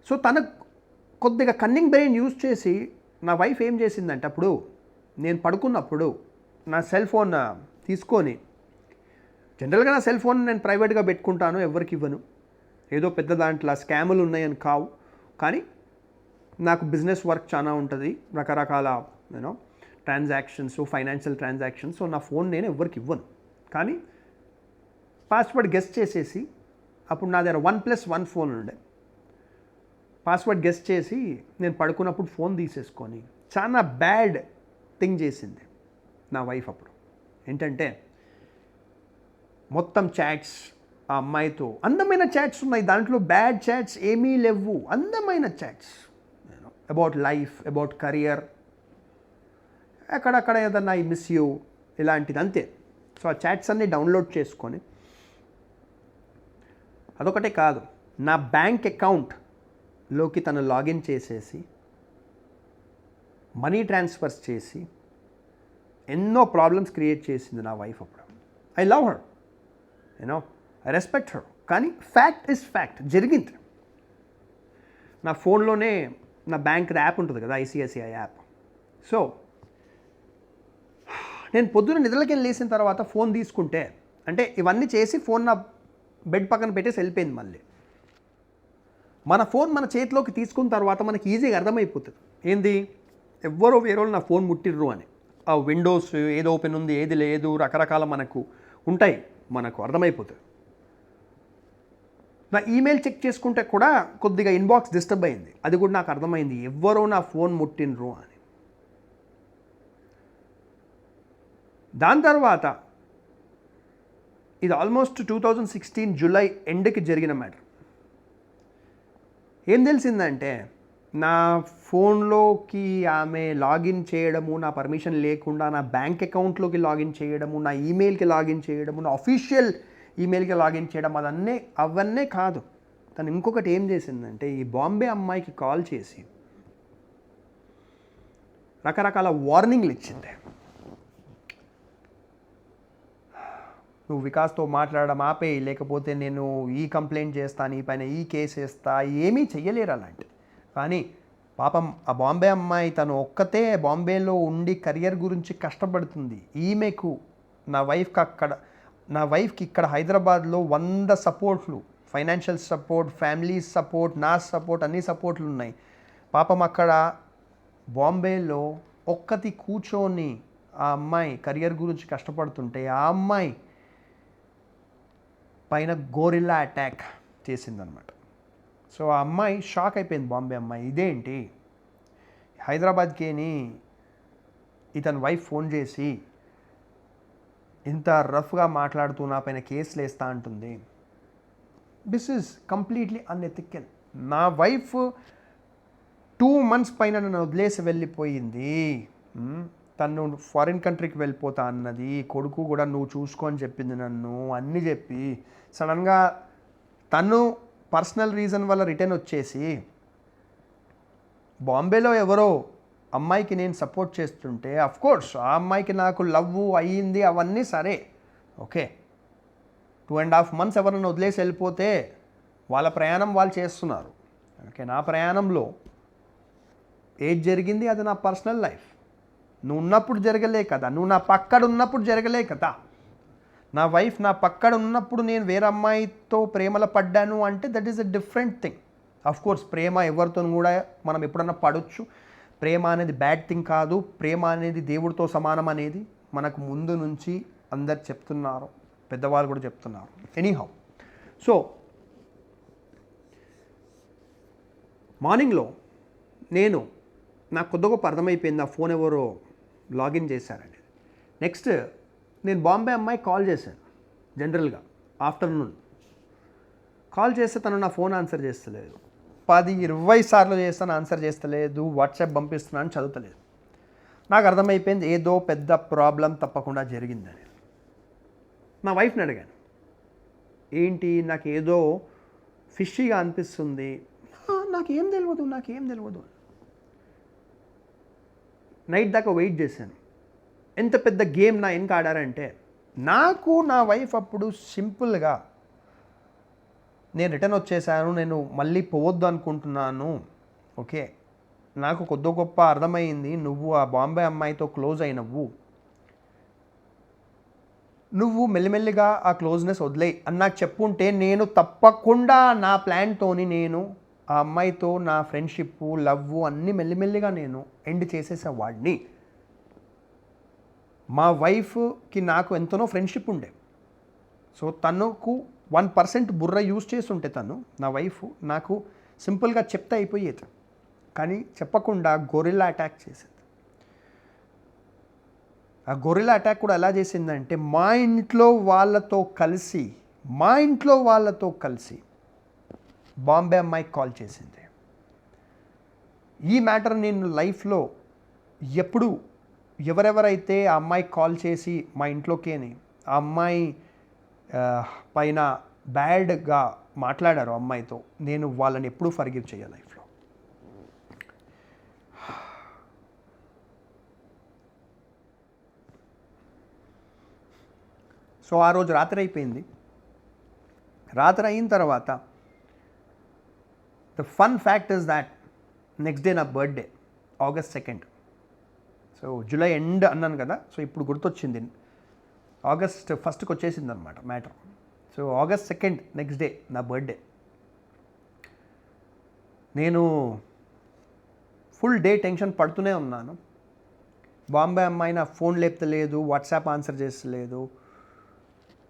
[SPEAKER 1] సో తన కొద్దిగా కన్నింగ్ బ్రెయిన్ యూజ్ చేసి నా వైఫ్ ఏం చేసిందంటే, అప్పుడు నేను పడుకున్నప్పుడు నా సెల్ ఫోన్ తీసుకొని, జనరల్గా నా సెల్ ఫోన్ నేను ప్రైవేట్గా పెట్టుకుంటాను, ఎవరికి ఇవ్వను. ఏదో పెద్ద దాంట్లో స్కాములు ఉన్నాయని కావు, కానీ నాకు బిజినెస్ వర్క్ చాలా ఉంటుంది, రకరకాల ట్రాన్సాక్షన్స్, ఫైనాన్షియల్ ట్రాన్సాక్షన్స్. సో నా ఫోన్ నేను ఎవరికి ఇవ్వను. కానీ పాస్వర్డ్ గెస్ చేసేసి, అప్పుడు నా దగ్గర 1+1 ఫోన్ ఉండే, పాస్వర్డ్ గెస్ చేసి నేను పడుకున్నప్పుడు ఫోన్ తీసేసుకొని చాలా బ్యాడ్ థింగ్ చేసింది నా వైఫ్. అప్పుడు ఏంటంటే మొత్తం చాట్స్ ఆ అమ్మాయితో, అందమైన చాట్స్ ఉన్నాయి, దాంట్లో బ్యాడ్ చాట్స్ ఏమీ లేవు, అందమైన chats about life, about career, అక్కడక్కడ ఏదన్నా ఐ మిస్ యూ ఇలాంటిది, అంతే. సో ఆ చాట్స్ అన్నీ డౌన్లోడ్ చేసుకొని, అదొకటే కాదు, నా బ్యాంక్ అకౌంట్లోకి తను లాగిన్ చేసేసి మనీ ట్రాన్స్ఫర్స్ చేసి ఎన్నో ప్రాబ్లమ్స్ క్రియేట్ చేసింది నా వైఫ్ అప్పుడు. I love her, I respect her, కానీ ఫ్యాక్ట్ ఇస్ ఫ్యాక్ట్, జరిగింది. నా ఫోన్లోనే నా బ్యాంక్ యాప్ ఉంటుంది కదా, ఐసిఐసిఐ యాప్. సో నేను పొద్దున్న నిద్రలకి లేసిన తర్వాత ఫోన్ తీసుకుంటే, అంటే ఇవన్నీ చేసి ఫోన్ నా బెడ్ పక్కన పెట్టేసి వెళ్ళిపోయింది. మళ్ళీ మన ఫోన్ మన చేతిలోకి తీసుకున్న తర్వాత మనకి ఈజీగా అర్థమైపోతుంది ఏంది, ఎవ్వరో వేరేవాళ్ళు నా ఫోన్ ముట్టిర్రు అని. ఆ విండోస్ ఏది ఓపెన్ ఉంది, ఏది లేదు, రకరకాల మనకు ఉంటాయి, మనకు అర్థమైపోతుంది. నా ఈమెయిల్ చెక్ చేసుకుంటే కూడా కొద్దిగా ఇన్బాక్స్ డిస్టర్బ్ అయింది, అది కూడా నాకు అర్థమైంది, ఎవ్వరో నా ఫోన్ ముట్టినరు అని. దాని తర్వాత ఇది ఆల్మోస్ట్ 2016 జూలై ఎండ్కి జరిగిన మ్యాటర్. ఏం తెలిసిందంటే, నా ఫోన్లోకి ఆమె లాగిన్ చేయడము, నా పర్మిషన్ లేకుండా నా బ్యాంక్ అకౌంట్లోకి లాగిన్ చేయడము, నా ఈమెయిల్కి లాగిన్ చేయడము, నా అఫీషియల్ ఈమెయిల్కి లాగిన్ చేయడం, అవన్నీ కాదు. తను ఇంకొకటి ఏం చేసిందంటే, ఈ బాంబే అమ్మాయికి కాల్ చేసి రకరకాల వార్నింగ్లు ఇచ్చింది. నువ్వు వికాస్తో మాట్లాడడం ఆపేయి, లేకపోతే నేను ఈ కంప్లైంట్ చేస్తాను, ఈ పైన ఈ కేసు వేస్తా, ఏమీ చెయ్యలేరు అలాంటి. కానీ పాపం ఆ బాంబే అమ్మాయి తను ఒక్కతే బాంబేలో ఉండి కెరియర్ గురించి కష్టపడుతుంది. ఈమెకు నా వైఫ్కి ఇక్కడ హైదరాబాద్లో 100 సపోర్ట్లు, ఫైనాన్షియల్ సపోర్ట్, ఫ్యామిలీ సపోర్ట్, నా సపోర్ట్, అన్ని సపోర్ట్లు ఉన్నాయి. పాపం అక్కడ బాంబేలో ఒక్కతి కూర్చొని ఆ అమ్మాయి కెరియర్ గురించి కష్టపడుతుంటే ఆ అమ్మాయి పైన గోరిల్లా అటాక్ చేసిందనమాట. సో ఆ అమ్మాయి షాక్ అయిపోయింది, బాంబే అమ్మాయి. ఇదేంటి హైదరాబాద్కేని ఇతని వైఫ్ ఫోన్ చేసి ఇంత రఫ్గా మాట్లాడుతూ నా పైన కేసులు వేస్తా అంటుంది. This is completely unethical. నా వైఫ్ 2 months పైన నన్ను వదిలేసి వెళ్ళిపోయింది. తను ఫారిన్ కంట్రీకి వెళ్ళిపోతా అన్నది, కొడుకు కూడా నువ్వు చూసుకో అని చెప్పింది నన్ను, అన్నీ చెప్పి సడన్గా తను పర్సనల్ రీజన్ వల్ల రిటర్న్ వచ్చేసి బాంబేలో ఎవరో అమ్మాయికి నేను సపోర్ట్ చేస్తుంటే అఫ్కోర్స్ ఆ అమ్మాయికి నాకు లవ్ అయ్యింది, అవన్నీ సరే ఓకే. 2.5 months ఎవరన్నా వదిలేసి వెళ్ళిపోతే వాళ్ళ ప్రయాణం వాళ్ళు చేస్తున్నారు. ఓకే, నా ప్రయాణంలో ఏది జరిగింది అది నా పర్సనల్ లైఫ్. నువ్వు ఉన్నప్పుడు జరగలే కదా, నువ్వు నా పక్కన ఉన్నప్పుడు జరగలే కదా. నా వైఫ్ నా పక్కన ఉన్నప్పుడు నేను వేరే అమ్మాయితో ప్రేమలో పడ్డాను అంటే that is a different thing. Of course ప్రేమ ఎవరితో కూడా మనం ఎప్పుడన్నా పడవచ్చు. ప్రేమ అనేది బ్యాడ్ థింగ్ కాదు. ప్రేమ అనేది దేవుడితో సమానం అనేది మనకు ముందు నుంచి అందరు చెప్తున్నారు, పెద్దవాళ్ళు కూడా చెప్తున్నారు. ఎనీహౌ, సో మార్నింగ్లో నాకు కొద్దిగా అర్థమైపోయింది ఆ ఫోన్ ఎవరో లాగిన్ చేశారని. నెక్స్ట్ నేను బాంబే అమ్మాయి కాల్ చేశాను. జనరల్గా ఆఫ్టర్నూన్ కాల్ చేస్తే తను నా ఫోన్ ఆన్సర్ చేస్తలేదు. 10-20 సార్లు చేస్తాను, ఆన్సర్ చేస్తలేదు. వాట్సాప్ పంపిస్తున్నాను, చదువుతలేదు. నాకు అర్థమైపోయింది ఏదో పెద్ద ప్రాబ్లం తప్పకుండా జరిగిందని. నా వైఫ్ని అడిగాను, ఏంటి నాకు ఏదో ఫిషీగా అనిపిస్తుంది. నాకేం తెలియదు. నైట్ దాకా వెయిట్ చేశాను. ఎంత పెద్ద గేమ్ నా వెనక ఆడారంటే, నాకు నా వైఫ్ అప్పుడు సింపుల్గా నేను రిటర్న్ వచ్చేసాను, నేను మళ్ళీ పోవద్దు అనుకుంటున్నాను. ఓకే, నాకు కొద్ది గొప్ప అర్థమైంది, నువ్వు ఆ బాంబే అమ్మాయితో క్లోజ్ అయినవు, నువ్వు మెల్లిమెల్లిగా ఆ క్లోజ్నెస్ వదిలేయి అని నాకు చెప్పుంటే నేను తప్పకుండా నా ప్లాన్తోని నేను ఆ అమ్మాయితో నా ఫ్రెండ్షిప్ లవ్ అన్నీ మెల్లిమెల్లిగా నేను ఎండ్ చేసేసేవాడిని. మా వైఫ్కి నాకు ఎంతనో ఫ్రెండ్షిప్ ఉండే. సో తనకు 1% బుర్ర యూజ్ చేస్తుంటే తను నా వైఫ్ నాకు సింపుల్గా చెప్తే అయిపోయేది. కానీ చెప్పకుండా గొరిల్లా అటాక్ చేసింది. ఆ గొరిల్లా అటాక్ కూడా ఎలా చేసిందంటే మా ఇంట్లో వాళ్ళతో కలిసి బాంబే అమ్మాయికి కాల్ చేసింది. ఈ మ్యాటర్ నేను లైఫ్లో ఎప్పుడు ఎవరెవరైతే ఆ అమ్మాయికి కాల్ చేసి మా ఇంట్లోకేని ఆ అమ్మాయి పైన బ్యాడ్గా మాట్లాడారు అమ్మాయితో, నేను వాళ్ళని ఎప్పుడూ ఫర్గివ్ చేయాలి లైఫ్లో. సో ఆ రోజు రాత్రి అయిపోయింది. రాత్రి అయిన తర్వాత the fun fact is that next day నా birthday August 2nd. So July end అన్నాను కదా, సో ఇప్పుడు గుర్తొచ్చింది. August 1st వచ్చేసింది అనమాట matter. So August 2nd next day నా బర్త్డే. నేను ఫుల్ డే టెన్షన్ పడుతూనే ఉన్నాను. బాంబే అమ్మాయి నా ఫోన్ లేపుతలేదు, వాట్సాప్ ఆన్సర్ చేస్తలేదు.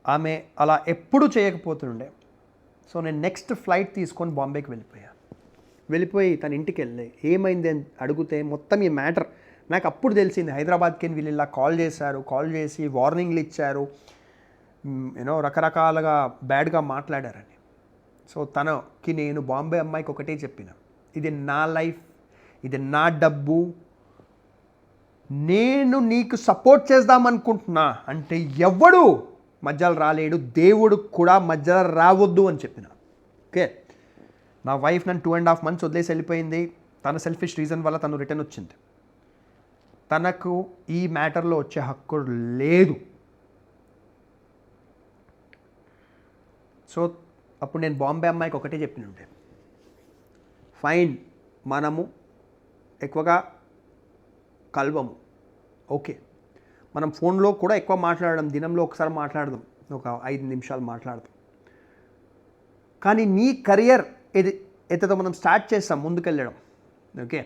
[SPEAKER 1] ఆమె అలా ఎప్పుడు చేయకపోతుండే. సో నేను నెక్స్ట్ ఫ్లైట్ తీసుకొని బాంబేకి వెళ్ళిపోయి తన ఇంటికి వెళ్ళి ఏమైంది అని అడిగితే మొత్తం ఈ మ్యాటర్ నాకు అప్పుడు తెలిసింది. హైదరాబాద్కి వీళ్ళు ఇలా కాల్ చేసి వార్నింగ్లు ఇచ్చారు, రకరకాలుగా బ్యాడ్గా మాట్లాడారని. సో తనకి నేను బాంబే అమ్మాయికి ఒకటే చెప్పిన, ఇది నా లైఫ్, ఇది నా డబ్బు, నేను నీకు సపోర్ట్ చేద్దామనుకుంటున్నా అంటే ఎవడు మధ్యలో రాలేడు, దేవుడు కూడా మధ్యలో రావద్దు అని చెప్పిన. ఓకే, నా వైఫ్ నన్ను 2.5 months వదిలేసి వెళ్ళిపోయింది. తన సెల్ఫిష్ రీజన్ వల్ల తను రిటర్న్ వచ్చింది. తనకు ఈ మ్యాటర్లో వచ్చే హక్కు లేదు. సో అప్పుడు నేను బాంబే అమ్మాయికి ఒకటే చెప్పినుంటే, ఫైన్ మనము ఎక్కువగా కలవము, ఓకే మనం ఫోన్లో కూడా ఎక్కువ మాట్లాడడం, దినంలో ఒకసారి మాట్లాడదాం, ఒక 5 నిమిషాలు మాట్లాడదాం. కానీ నీ కెరియర్ ఏదైతే మనం స్టార్ట్ చేస్తాం ముందుకెళ్ళడం, ఓకే.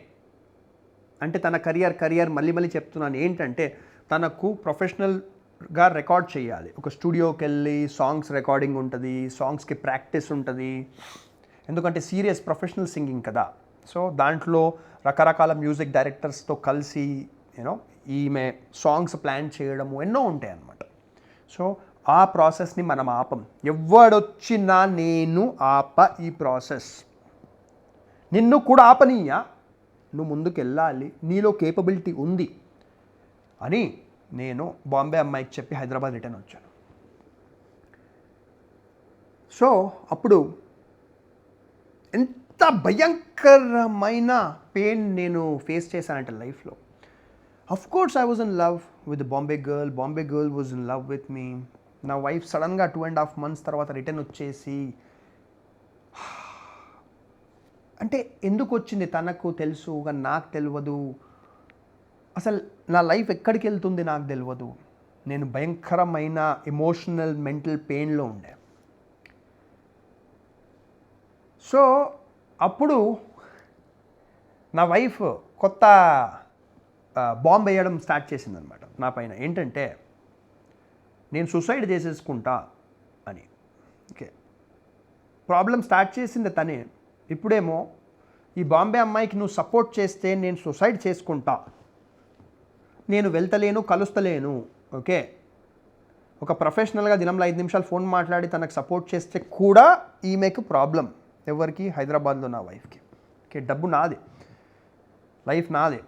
[SPEAKER 1] అంటే తన కెరియర్ మళ్ళీ చెప్తున్నాను ఏంటంటే తనకు ప్రొఫెషనల్గా రికార్డ్ చేయాలి. ఒక స్టూడియోకి వెళ్ళి సాంగ్స్ రికార్డింగ్ ఉంటుంది, సాంగ్స్కి ప్రాక్టీస్ ఉంటుంది. ఎందుకంటే సీరియస్ ప్రొఫెషనల్ సింగింగ్ కదా. సో దాంట్లో రకరకాల మ్యూజిక్ డైరెక్టర్స్తో కలిసి ఈమె సాంగ్స్ ప్లాన్ చేయడము ఎన్నో ఉంటాయి అన్నమాట. సో ఆ ప్రాసెస్ని మనం ఆపం. ఎవడొచ్చినా నేను ఈ ప్రాసెస్ నిన్ను కూడా ఆపనీయా, నువ్వు ముందుకు వెళ్ళాలి, నీలో కేపబిలిటీ ఉంది అని నేను బాంబే అమ్మాయికి చెప్పి హైదరాబాద్ రిటర్న్ వచ్చాను. సో అప్పుడు ఎంత భయంకరమైన పెయిన్ నేను ఫేస్ చేశానంటే లైఫ్లో. Of course I was in love with Bombay girl was in love with me. నా వైఫ్ సడన్గా 2.5 months తర్వాత రిటర్న్ వచ్చేసి, అంటే ఎందుకు వచ్చింది తనకు తెలుసు కానీ నాకు తెలియదు. అసలు నా లైఫ్ ఎక్కడికి వెళ్తుంది నాకు తెలియదు. నేను భయంకరమైన ఎమోషనల్ మెంటల్ పెయిన్లో ఉండే. సో అప్పుడు నా వైఫ్ కొత్త బాంబ్ వేయడం స్టార్ట్ చేసిందనమాట నా పైన. ఏంటంటే నేను సూసైడ్ చేసేసుకుంటా అని. ఓకే, ప్రాబ్లం స్టార్ట్ చేసింది తనే. ఇప్పుడేమో ఈ బాంబే అమ్మాయికి నువ్వు సపోర్ట్ చేస్తే నేను సూసైడ్ చేసుకుంటా, నేను వెళ్తలేను, కలుస్తలేను. ఓకే, ఒక ప్రొఫెషనల్గా దినంలో 5 నిమిషాలు ఫోన్ మాట్లాడి తనకు సపోర్ట్ చేస్తే కూడా ఈమెకు ప్రాబ్లం. ఎవరికి? హైదరాబాద్లో నా వైఫ్కి. ఓకే, డబ్బు నాదే, లైఫ్ నాదే.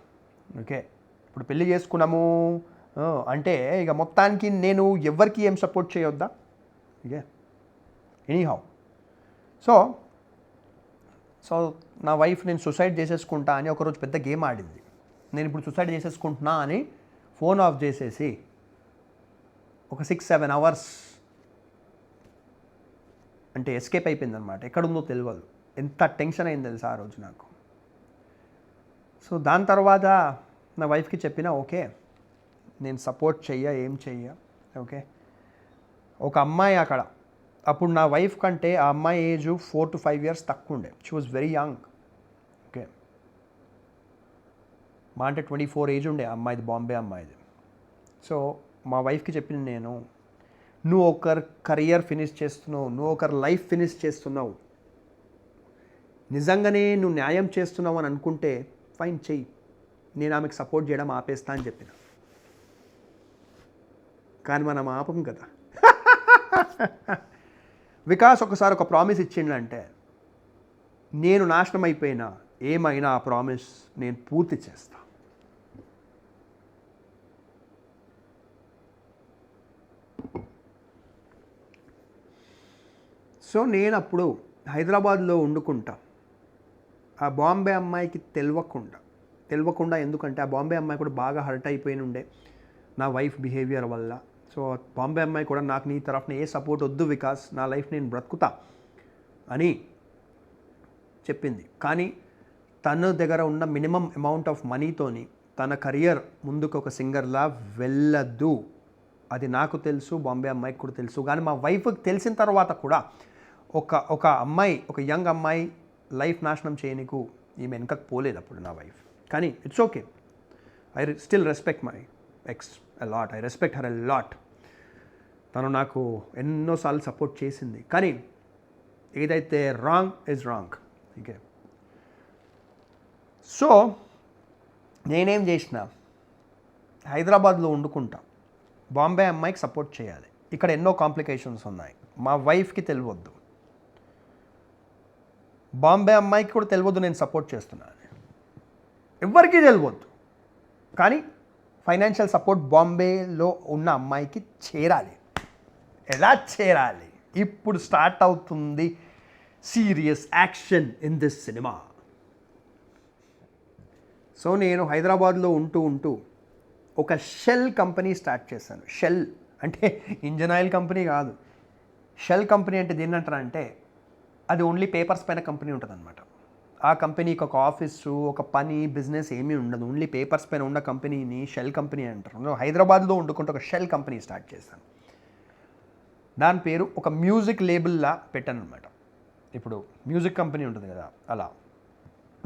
[SPEAKER 1] ఓకే, ఇప్పుడు పెళ్ళి చేసుకున్నాము అంటే ఇక మొత్తానికి నేను ఎవరికి ఏం సపోర్ట్ చేయొద్దా? Okay, anyhow. సో నా వైఫ్ నేను సూసైడ్ చేసేసుకుంటా అని ఒకరోజు పెద్ద గేమ్ ఆడింది. నేను ఇప్పుడు సూసైడ్ చేసేసుకుంటున్నా అని ఫోన్ ఆఫ్ చేసేసి ఒక 6-7 hours అంటే ఎస్కేప్ అయిపోయింది అనమాట. ఎక్కడుందో తెలియదు. ఎంత టెన్షన్ అయింది తెలుసా ఆ రోజు నాకు. సో దాని తర్వాత నా వైఫ్కి చెప్పిన, ఓకే నేను సపోర్ట్ ఏం చెయ్య. ఓకే, ఒక అమ్మాయి అక్కడ, అప్పుడు నా వైఫ్ కంటే ఆ అమ్మాయి ఏజ్ 4 to 5 years తక్కువ ఉండే. She was very young. Okay, మా అంటే 24 ఏజ్ ఉండే అమ్మాయిది, బాంబే అమ్మాయిది. సో మా వైఫ్కి చెప్పిన నేను, నువ్వు ఒకరి కెరియర్ ఫినిష్ చేస్తున్నావు, నువ్వు ఒకరి లైఫ్ ఫినిష్ చేస్తున్నావు, నిజంగానే నువ్వు న్యాయం చేస్తున్నావు అని అనుకుంటే ఫైన్ చెయ్యి, నేను ఆమెకు సపోర్ట్ చేయడం ఆపేస్తా అని చెప్పిన. కానీ మనం ఆపం కదా. వికాస్ ఒకసారి ఒక ప్రామిస్ ఇచ్చిండంటే నేను నాశనం అయిపోయినా ఏమైనా ఆ ప్రామిస్ నేను పూర్తి చేస్తా. సో నేను అప్పుడు హైదరాబాద్లో వండుకుంటా. ఆ బాంబే అమ్మాయికి తెలియకుండా ఎందుకంటే ఆ బాంబే అమ్మాయి కూడా బాగా హర్ట్ అయిపోయి ఉండే నా వైఫ్ బిహేవియర్ వల్ల. సో బాంబే అమ్మాయి కూడా నాకు నీ తరఫున ఏ సపోర్ట్ వద్దు వికాస్, నా లైఫ్ నేను బ్రతుకుతా అని చెప్పింది. కానీ తన దగ్గర ఉన్న మినిమం అమౌంట్ ఆఫ్ మనీతోని తన కెరియర్ ముందుకు ఒక సింగర్లా వెళ్ళద్దు. అది నాకు తెలుసు, బాంబే అమ్మాయికి కూడా తెలుసు. కానీ మా వైఫ్కి తెలిసిన తర్వాత కూడా ఒక అమ్మాయి, ఒక యంగ్ అమ్మాయి లైఫ్ నాశనం చేయనీకు ఈమె వెనకకు పోలేదు అప్పుడు నా వైఫ్. కానీ it's okay, I still respect my ex a lot, I respect her a lot. తను నాకు ఎన్నోసార్లు సపోర్ట్ చేసింది. కానీ ఏదైతే wrong is wrong. Okay, so నేనేం చేసిన, హైదరాబాద్లో వండుకుంటా, బాంబే అమ్మాయికి సపోర్ట్ చేయాలి. ఇక్కడ ఎన్నో కాంప్లికేషన్స్ ఉన్నాయి. మా వైఫ్కి తెలియవద్దు, బాంబే అమ్మాయికి కూడా తెలియదు నేను సపోర్ట్ చేస్తున్నాను, ఎవరికీ తెలియవద్దు. కానీ ఫైనాన్షియల్ సపోర్ట్ బాంబేలో ఉన్న అమ్మాయికి చేరాలి. ఎలా చేరాలి? ఇప్పుడు స్టార్ట్ అవుతుంది serious action in this cinema. So నేను హైదరాబాద్లో ఉంటూ ఒక షెల్ కంపెనీ స్టార్ట్ చేశాను. షెల్ అంటే ఇంజన్ ఆయిల్ కంపెనీ కాదు. షెల్ కంపెనీ అంటే దేన్ని అంటారంటే అది ఓన్లీ పేపర్స్ పైన కంపెనీ ఉంటుందన్నమాట. ఆ కంపెనీకి ఒక ఆఫీసు, ఒక పని, బిజినెస్ ఏమీ ఉండదు. ఓన్లీ పేపర్స్ పైన ఉన్న కంపెనీని షెల్ కంపెనీ అంటారు. నేను హైదరాబాద్లో వండుకుంటూ ఒక షెల్ కంపెనీ స్టార్ట్ చేశాను. దాని పేరు ఒక మ్యూజిక్ లేబుల్లా పెట్టాను అనమాట. ఇప్పుడు మ్యూజిక్ కంపెనీ ఉంటుంది కదా అలా.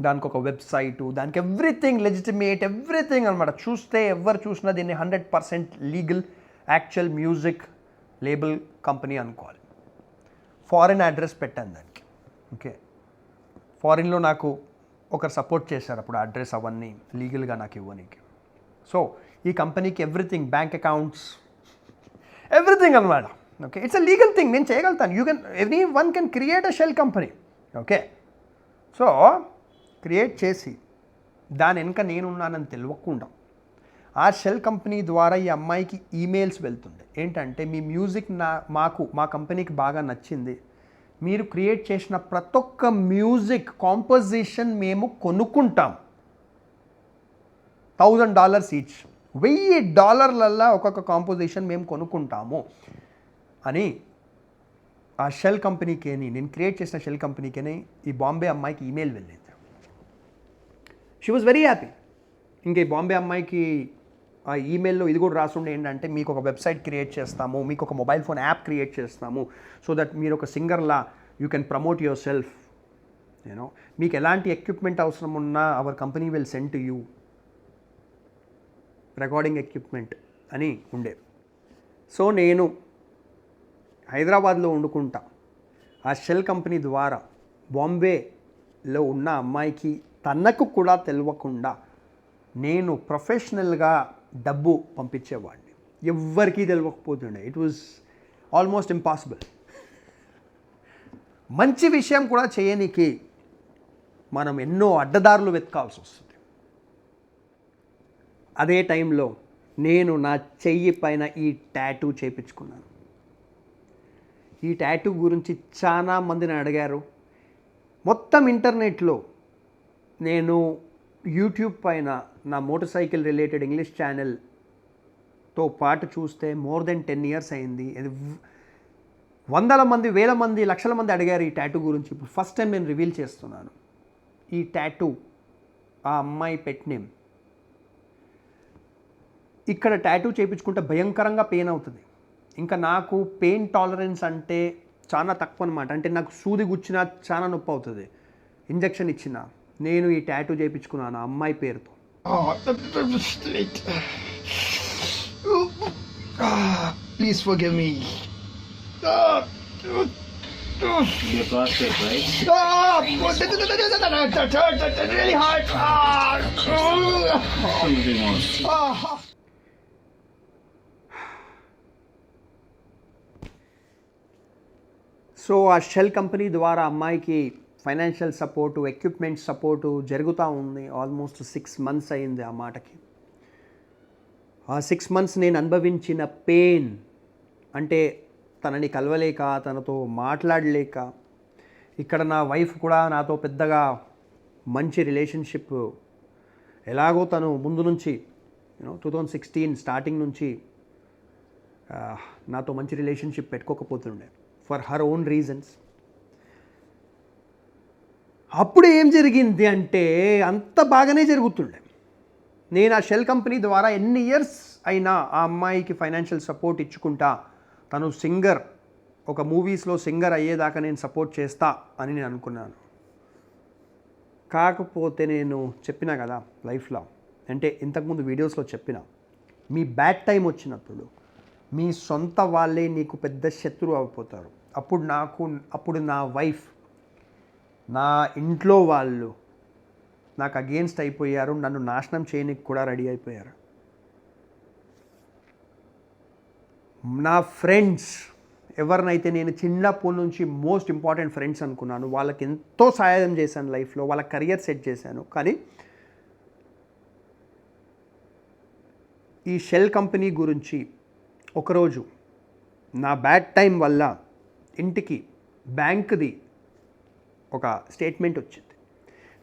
[SPEAKER 1] దానికి ఒక వెబ్సైటు, దానికి ఎవ్రీథింగ్ లెజిటిమేట్, ఎవ్రీథింగ్ అనమాట. చూస్తే ఎవరు చూసినా దీన్ని 100% legal actual music label company అనుకోవాలి. ఫారిన్ అడ్రస్ పెట్టాను దానికి. ఓకే, ఫారిన్లో నాకు ఒకరు సపోర్ట్ చేశారు అప్పుడు అడ్రస్ అవన్నీ లీగల్గా నాకు ఇవ్వనీకి. సో ఈ కంపెనీకి ఎవ్రీథింగ్, బ్యాంక్ అకౌంట్స్, ఎవ్రీథింగ్ అనమాట. Okay, it's a legal thing, నేను చేయగలుగుతాను. Anyone can create a shell company. Okay, so create చేసి దాని వెనుక నేనున్నానని తెలియకుండా ఆ షెల్ కంపెనీ ద్వారా ఈ అమ్మాయికి ఈమెయిల్స్ వెళ్తుండే. ఏంటంటే మీ మ్యూజిక్ మా కంపెనీకి బాగా నచ్చింది, మీరు క్రియేట్ చేసిన ప్రతి ఒక్క మ్యూజిక్ కాంపోజిషన్ మేము కొనుక్కుంటాం, $1,000 ఈచ్, $1,000 ఒక్కొక్క కాంపోజిషన్ మేము కొనుక్కుంటాము అని ఆ షెల్ కంపెనీకి, నేను క్రియేట్ చేసిన షెల్ కంపెనీకి ఈ బాంబే అమ్మాయికి ఈమెయిల్ వెళ్ళింది. She was very happy. ఇంకా ఈ బాంబే అమ్మాయికి ఆ ఈమెయిల్లో ఇది కూడా రాసుండే ఏంటంటే, మీకు ఒక వెబ్సైట్ క్రియేట్ చేస్తాము, మీకు ఒక మొబైల్ ఫోన్ యాప్ క్రియేట్ చేస్తాము, సో దట్ మీరు ఒక సింగర్లా you can promote your self, you know, మీకు ఎలాంటి ఎక్విప్మెంట్ అవసరం ఉన్నా our company will send to you recording equipment అని ఉండే. సో నేను హైదరాబాద్లో వండుకుంటా ఆ షెల్ కంపెనీ ద్వారా బాంబేలో ఉన్న అమ్మాయికి తనకు కూడా తెలియకుండా నేను ప్రొఫెషనల్గా డబ్బు పంపించేవాడిని. ఎవ్వరికీ తెలియకపోతుండే. It was almost impossible. మంచి విషయం కూడా చేయనీకి మనం ఎన్నో అడ్డదారులు వెతకాల్సి వస్తుంది. అదే టైంలో నేను నా చెయ్యి పైన ఈ టాటూ చేయించుకున్నాను. ఈ టాటూ గురించి చాలా మందిని అడిగారు. మొత్తం ఇంటర్నెట్లో నేను యూట్యూబ్ పైన నా మోటార్ సైకిల్ రిలేటెడ్ ఇంగ్లీష్ ఛానల్తో పాటు చూస్తే మోర్ దెన్ 10 years అయింది. వందల మంది, వేల మంది, లక్షల మంది అడిగారు ఈ టాటూ గురించి. ఇప్పుడు ఫస్ట్ టైం నేను రివీల్ చేస్తున్నాను. ఈ టాటూ ఆ అమ్మాయి పెట్ నేమ్. ఇక్కడ టాటూ చేయించుకుంటే భయంకరంగా పెయిన్ అవుతుంది. ఇంకా నాకు పెయిన్ టాలరెన్స్ అంటే చాలా తక్కువ అనమాట. అంటే నాకు సూది గుచ్చినా చాలా నొప్పి అవుతుంది, ఇంజెక్షన్ ఇచ్చినా. నేను ఈ టాటూ చేయించుకున్నాను ఆ అమ్మాయి పేరుతో.
[SPEAKER 2] Please forgive me.
[SPEAKER 3] You crossed it, right?
[SPEAKER 2] That really hurt.
[SPEAKER 3] Something else.
[SPEAKER 1] So ఆ షెల్ కంపెనీ ద్వారా అమ్మాయికి ఫైనాన్షియల్ సపోర్టు, ఎక్విప్మెంట్ సపోర్టు జరుగుతూ ఉంది. ఆల్మోస్ట్ 6 months అయింది ఆ మాటకి. ఆ 6 months నేను అనుభవించిన పెయిన్ అంటే తనని కలవలేక, తనతో మాట్లాడలేక, ఇక్కడ నా వైఫ్ కూడా నాతో పెద్దగా మంచి రిలేషన్షిప్, ఎలాగో తను ముందు నుంచి 2016 స్టార్టింగ్ నుంచి నాతో మంచి రిలేషన్షిప్ పెట్టుకోకపోతుండే ఫర్ హర్ ఓన్ రీజన్స్. అప్పుడు ఏం జరిగింది అంటే అంత బాగానే జరుగుతుండే. నేను ఆ షెల్ కంపెనీ ద్వారా ఎన్ని ఇయర్స్ అయినా ఆ అమ్మాయికి ఫైనాన్షియల్ సపోర్ట్ ఇచ్చుకుంటా, తను సింగర్, ఒక మూవీస్లో సింగర్ అయ్యేదాకా నేను సపోర్ట్ చేస్తా అని నేను అనుకున్నాను. కాకపోతే నేను చెప్పినా కదా లైఫ్లో, అంటే ఇంతకుముందు వీడియోస్లో చెప్పిన, మీ బ్యాడ్ టైం వచ్చినప్పుడు మీ సొంత వాళ్ళే నీకు పెద్ద శత్రువు అయిపోతారు. అప్పుడు నా వైఫ్, నా ఇంట్లో వాళ్ళు నాకు అగేన్స్ట్ అయిపోయారు, నన్ను నాశనం చేయడానికి కూడా రెడీ అయిపోయారు. నా ఫ్రెండ్స్ ఎవరినైతే నేను చిన్నప్పటి నుంచి మోస్ట్ ఇంపార్టెంట్ ఫ్రెండ్స్ అనుకున్నాను, వాళ్ళకి ఎంతో సహాయం చేశాను లైఫ్లో, వాళ్ళ కెరియర్ సెట్ చేశాను. కానీ ఈ షెల్ కంపెనీ గురించి ఒకరోజు నా బ్యాడ్ టైం వల్ల ఇంటికి బ్యాంక్ది ఒక స్టేట్మెంట్ వచ్చింది.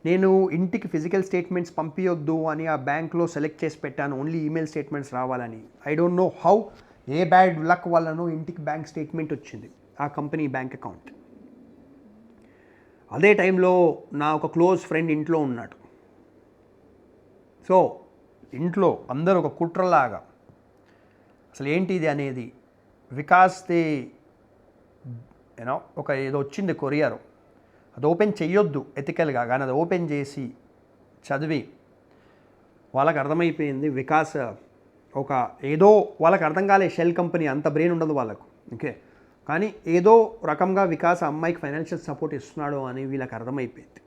[SPEAKER 1] నేను ఇంటికి ఫిజికల్ స్టేట్మెంట్స్ పంపించొద్దు అని ఆ బ్యాంక్లో సెలెక్ట్ చేసి పెట్టాను, ఓన్లీ ఈమెయిల్ స్టేట్మెంట్స్ రావాలని. I don't know how, A bad luck వల్లనో ఇంటికి బ్యాంక్ స్టేట్మెంట్ వచ్చింది, ఆ కంపెనీ బ్యాంక్ అకౌంట్. అదే టైంలో నా ఒక క్లోజ్ ఫ్రెండ్ ఇంట్లో ఉన్నాడు. సో ఇంట్లో అందరూ ఒక కుట్రలాగా, అసలు ఏంటి ఇది అనేది, వికాస్ది ఒక ఏదో వచ్చింది కొరియర్, అది ఓపెన్ చెయ్యొద్దు ఎథికల్గా, కానీ అది ఓపెన్ చేసి చదివి వాళ్ళకి అర్థమైపోయింది వికాస్ ఒక ఏదో వాళ్ళకి అర్థం కాలే, షెల్ కంపెనీ అంత బ్రెయిన్ ఉండదు వాళ్ళకు, ఓకే, కానీ ఏదో రకంగా వికాస్ అమ్మాయికి ఫైనాన్షియల్ సపోర్ట్ ఇస్తున్నాడు అని వీళ్ళకి అర్థమైపోయింది.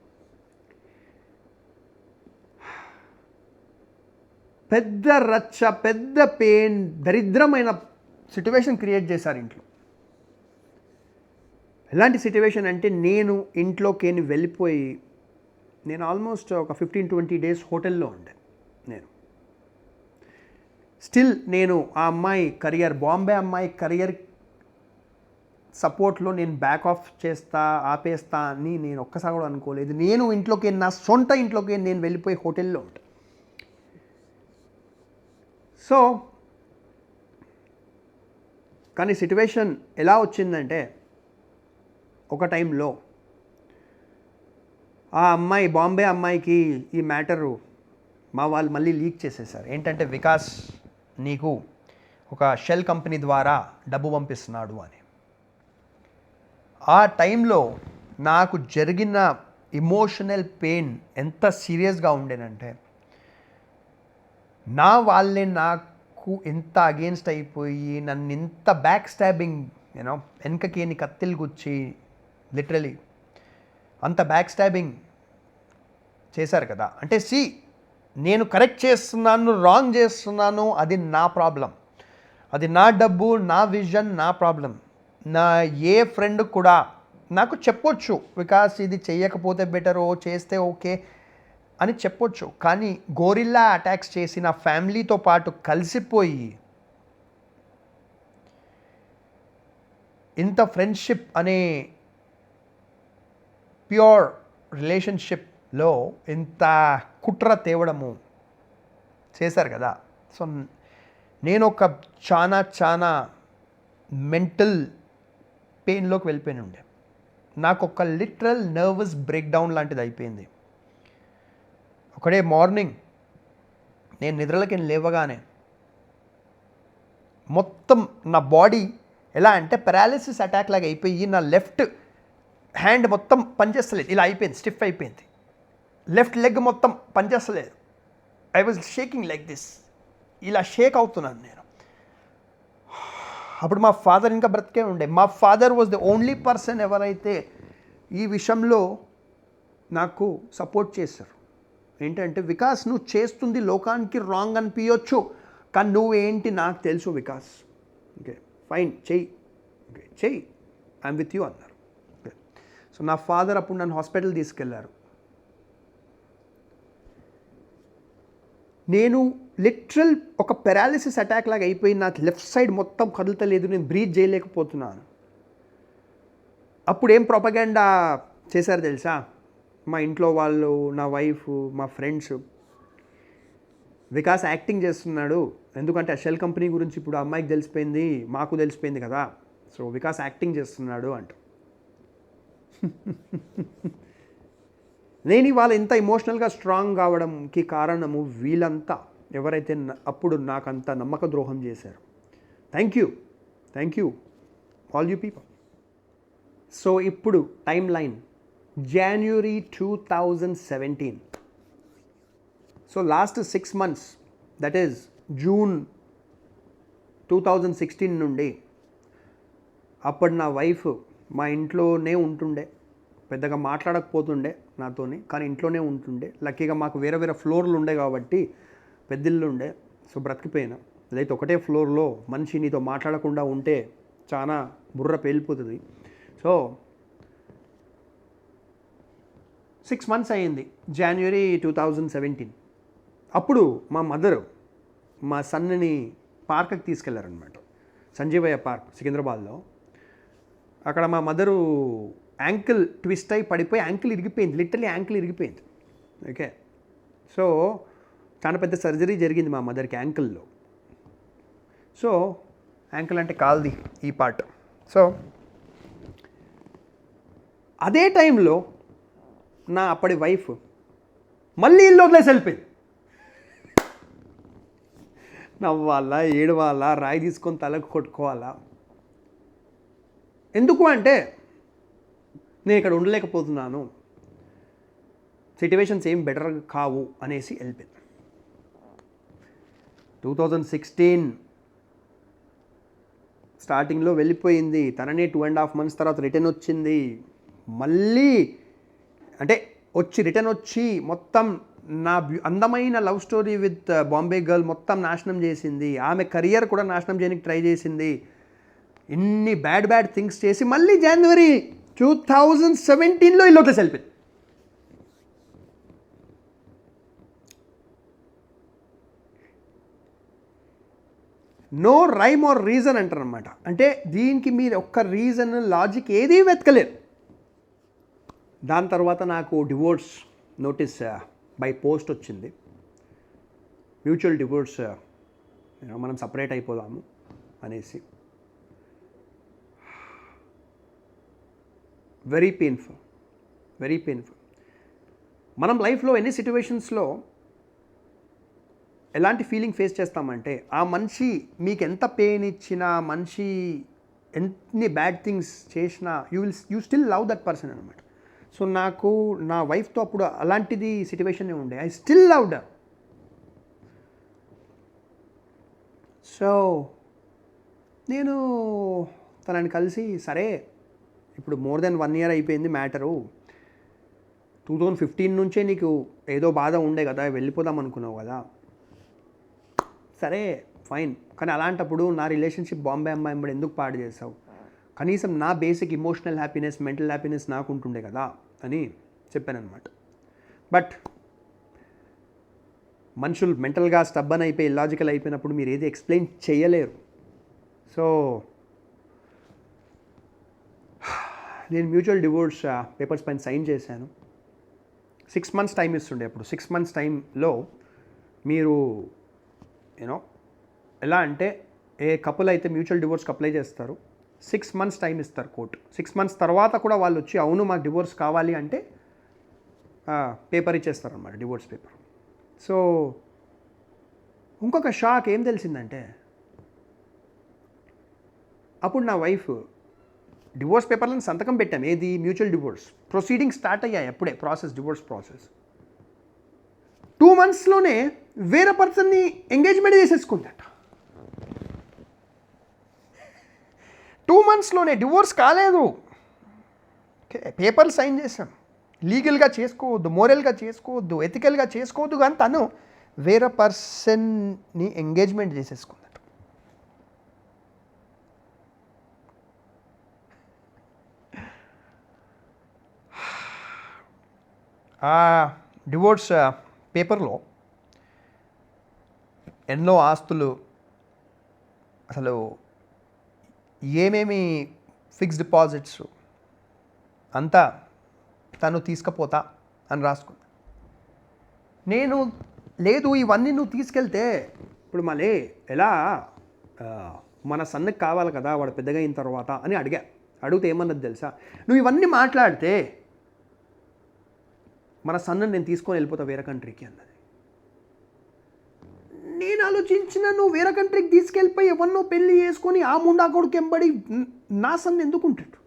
[SPEAKER 1] పెద్ద రచ్చ, పెద్ద పెయిన్, దరిద్రమైన సిట్యువేషన్ క్రియేట్ చేశారు ఇంట్లో. ఎలాంటి సిట్యువేషన్ అంటే నేను ఇంట్లోకి వెళ్ళిపోయి నేను ఆల్మోస్ట్ ఒక 15-20 డేస్ హోటల్లో ఉండే. నేను స్టిల్ నేను ఆ అమ్మాయి కెరియర్, బాంబే అమ్మాయి కెరియర్ సపోర్ట్లో నేను బ్యాక్ ఆఫ్ చేస్తా, ఆపేస్తా అని నేను ఒక్కసారి కూడా అనుకోలేదు. నేను ఇంట్లోకి, నా సొంత ఇంట్లోకి నేను వెళ్ళిపోయి హోటల్లో ఉంటాను. సో కానీ సిట్యువేషన్ ఎలా వచ్చిందంటే, ఒక టైంలో ఆ అమ్మాయి, బాంబే అమ్మాయికి ఈ మ్యాటరు మా వాళ్ళు మళ్ళీ లీక్ చేసేసారు. ఏంటంటే వికాస్ నీకు ఒక షెల్ కంపెనీ ద్వారా డబ్బు పంపిస్తున్నాడు అని. ఆ టైంలో నాకు జరిగిన ఇమోషనల్ పెయిన్ ఎంత సీరియస్గా ఉండేనంటే, నా వాళ్ళే నాకు ఎంత అగేన్స్ట్ అయిపోయి నన్ను ఇంత బ్యాక్ స్టాబింగ్, యూనో, వెనకకి కత్తిలు గుచ్చి లిటరలీ అంత బ్యాక్ స్టాబింగ్ చేశారు కదా. అంటే నేను కరెక్ట్ చేస్తున్నాను, రాంగ్ చేస్తున్నాను, అది నా ప్రాబ్లం, అది నా డబ్బు, నా విజన్, నా ప్రాబ్లం. నా ఏ ఫ్రెండ్ కూడా నాకు చెప్పొచ్చు వికాస్ ఇది చెయ్యకపోతే బెటరో, చేస్తే ఓకే అని చెప్పొచ్చు, కానీ గోరిల్లా అటాక్స్ చేసి నా ఫ్యామిలీతో పాటు కలిసిపోయి ఇంత ఫ్రెండ్షిప్ అనే ప్యూర్ రిలేషన్షిప్లో ఇంత కుట్ర తేవడము చేశారు కదా. సో నేను ఒక చాలా మెంటల్ పెయిన్లోకి వెళ్ళిపోయి ఉండే. నాకు ఒక లిటరల్ నర్వస్ బ్రేక్డౌన్ లాంటిది అయిపోయింది. ఒకడే మార్నింగ్ నేను నిద్రలకి లేవగానే మొత్తం నా బాడీ ఎలా అంటే పెరాలిసిస్ అటాక్ లాగా అయిపోయి, నా లెఫ్ట్ హ్యాండ్ మొత్తం పనిచేస్తలేదు, ఇలా అయిపోయింది, స్టిఫ్ అయిపోయింది. లెఫ్ట్ లెగ్ మొత్తం పనిచేస్తలేదు. I was shaking like this, ఇలా షేక్ అవుతున్నాను నేను. అప్పుడు మా ఫాదర్ ఇంకా బ్రతికే ఉండే. మా father was the only person ఎవరైతే ఈ విషయంలో నాకు సపోర్ట్ చేశారు. ఏంటంటే వికాస్ నువ్వు చేస్తుంది లోకానికి రాంగ్ అనిపించవచ్చు, కానీ నువ్వేంటి నాకు తెలుసు వికాస్, ఓకే ఫైన్ చెయ్యి, ఓకే చెయ్యి, ఐఎమ్ విత్ యూ అన్నారు. ఓకే, సో నా ఫాదర్ అప్పుడు నన్ను హాస్పిటల్ తీసుకెళ్లారు. నేను లిటరల్ ఒక పెరాలిసిస్ అటాక్ లాగా అయిపోయి నా లెఫ్ట్ సైడ్ మొత్తం కదులుతలేదు, నేను బ్రీత్ చేయలేకపోతున్నాను. అప్పుడు ఏం ప్రొపగండా చేశారు తెలుసా, మా ఇంట్లో వాళ్ళు, నా వైఫ్, మా ఫ్రెండ్స్, వికాస్ యాక్టింగ్ చేస్తున్నాడు, ఎందుకంటే ఆ షెల్ కంపెనీ గురించి ఇప్పుడు ఆ అమ్మాయికి తెలిసిపోయింది, మాకు తెలిసిపోయింది కదా, సో వికాస్ యాక్టింగ్ చేస్తున్నాడు అంట. నేను ఇవాళ ఇంత ఎమోషనల్గా స్ట్రాంగ్ కావడంకి కారణము వీళ్ళంతా ఎవరైతే అప్పుడు నాకు అంత నమ్మక ద్రోహం చేశారు. Thank you all you people. So ఇప్పుడు timeline January 2017. So last 6 months, that is June 2016 నుండి అప్పుడు నా వైఫ్ మా ఇంట్లోనే ఉంటుండే, పెద్దగా మాట్లాడకపోతుండే నాతోని, కానీ ఇంట్లోనే ఉంటుండే. లక్కీగా మాకు వేరే వేరే ఫ్లోర్లు ఉండే కాబట్టి పెద్దిల్లు ఉండే, సో బ్రతికిపోయినా. అదైతే ఒకటే ఫ్లోర్లో మనిషి నీతో మాట్లాడకుండా ఉంటే చాలా బుర్ర పేలిపోతుంది. సో 6 months అయ్యింది, January 2017. అప్పుడు మా మదరు మా సన్నని పార్క్కి తీసుకెళ్లారనమాట, సంజీవయ్య పార్క్ సికింద్రాబాద్లో. అక్కడ మా మదరు యాంకిల్ ట్విస్ట్ అయి పడిపోయి యాంకిల్ ఇరిగిపోయింది, లిటరలీ యాంకిల్ ఇరిగిపోయింది. ఓకే, సో చాలా పెద్ద సర్జరీ జరిగింది మా మదర్కి యాంకిల్లో. సో యాంకిల్ అంటే కాల్ది ఈ పార్ట్. సో అదే టైంలో నా అప్పటి వైఫ్ మళ్ళీ ఇల్లు వదిలేసి వెళ్ళిపోయింది. నవ్వాలా, ఏడవాలా, రాయి తీసుకొని తలకు కొట్టుకోవాలా? ఎందుకు అంటే నేను ఇక్కడ ఉండలేకపోతున్నాను, సిట్యువేషన్స్ ఏం బెటర్ కావు అనేసి వెళ్ళిపోయింది. 2016 స్టార్టింగ్లో వెళ్ళిపోయింది. తననే 2.5 months తర్వాత రిటర్న్ వచ్చింది. మళ్ళీ అంటే రిటర్న్ వచ్చి మొత్తం నా అందమైన love story with Bombay girl మొత్తం నాశనం చేసింది. ఆమె కెరియర్ కూడా నాశనం చేయడానికి ట్రై చేసింది. ఇన్ని బ్యాడ్ థింగ్స్ చేసి మళ్ళీ జనవరి 2017లో ఇల్లు వదిలేసి వెళ్ళిపోయింది. నో రైమ్ ఆర్ రీజన్ అంటారు అనమాట. అంటే దీనికి మీరు ఒక్క రీజన్ లాజిక్ ఏదీ వెతకలేరు. దాని తర్వాత నాకు డివోర్స్ నోటీస్ బై పోస్ట్ వచ్చింది. మ్యూచువల్ డివోర్స్, మనం సపరేట్ అయిపోదాము అనేసి. Very painful. మనం లైఫ్లో ఎన్ని సిట్యువేషన్స్లో ఎలాంటి ఫీలింగ్ ఫేస్ చేస్తామంటే, ఆ మనిషి మీకు ఎంత పెయిన్ ఇచ్చినా, మనిషి ఎన్ని బ్యాడ్ థింగ్స్ చేసినా you still love that person అనమాట. సో నాకు నా వైఫ్తో అప్పుడు అలాంటిది సిట్యువేషన్ ఉండే. I still loved her. So నేను తనని కలిసి, సరే ఇప్పుడు మోర్ దెన్ 1 year అయిపోయింది మ్యాటరు. 2015 నుంచే నీకు ఏదో బాధ ఉండే కదా, వెళ్ళిపోదాం అనుకున్నావు కదా, సరే ఫైన్. కానీ అలాంటప్పుడు నా రిలేషన్షిప్ బాంబే అమ్మాయి ఎంబడి ఎందుకు పాడు చేసావు? కనీసం నా basic emotional happiness, mental happiness నాకు ఉంటుండే కదా అని చెప్పాను అనమాట. బట్ మనుషులు మెంటల్గా స్టబ్బన్ అయిపోయి ఇల్లాజికల్ అయిపోయినప్పుడు మీరు ఏది ఎక్స్ప్లెయిన్ చేయలేరు. సో నేను మ్యూచువల్ డివోర్స్ పేపర్స్ పైన సైన్ చేశాను. 6 months టైం ఇస్తుండే. అప్పుడు 6 months టైంలో మీరు ఎలా అంటే, ఏ కపుల్ అయితే మ్యూచువల్ డివోర్స్కి అప్లై చేస్తారు, 6 months టైం ఇస్తారు కోర్టు. 6 months తర్వాత కూడా వాళ్ళు వచ్చి అవును మాకు డివోర్స్ కావాలి అంటే పేపర్ ఇచ్చేస్తారు అన్నమాట, డివోర్స్ పేపర్. సో ఇంకొక షాక్ ఏం తెలిసిందంటే, అప్పుడు నా వైఫ్ డివోర్స్ పేపర్లను సంతకం పెట్టాం. ఏది? Mutual divorce. ప్రొసీడింగ్ స్టార్ట్ అయ్యాయి అప్పుడే, డివోర్స్ ప్రాసెస్. 2 monthsలోనే వేరే పర్సన్ని ఎంగేజ్మెంట్ చేసేసుకుందట. 2 monthsలోనే డివోర్స్ కాలేదు. పేపర్లు సైన్ చేసాం. లీగల్గా చేసుకోవద్దు, మోరల్గా చేసుకోవద్దు, ఎథికల్గా చేసుకోవద్దు, కానీ తను వేరే పర్సన్ని ఎంగేజ్మెంట్ చేసేసుకుందట. ఆ డివోర్స్ పేపర్లో ఎన్నో ఆస్తులు, అసలు ఏమేమి ఫిక్స్డ్ డిపాజిట్స్ అంతా తను తీసుకుపోతా అని రాసుకుంది. నేను లేదు ఇవన్నీ నువ్వు తీసుకెళ్తే ఇప్పుడు మళ్ళీ ఎలా మన సన్నుకి కావాలి కదా వాడు పెద్దగా అయిన తర్వాత అని అడిగితే ఏమన్నది తెలుసా? నువ్వు ఇవన్నీ మాట్లాడితే మన సన్నుని నేను తీసుకొని వెళ్ళిపోతా వేరే కంట్రీకి అన్నది. నేను ఆలోచించిన, నువ్వు వేరే కంట్రీకి తీసుకెళ్ళిపోయి ఎవరినో పెళ్ళి చేసుకొని ఆ ముండా కొడుకు ఎంబడి నా సన్ను ఎందుకుంటాడు?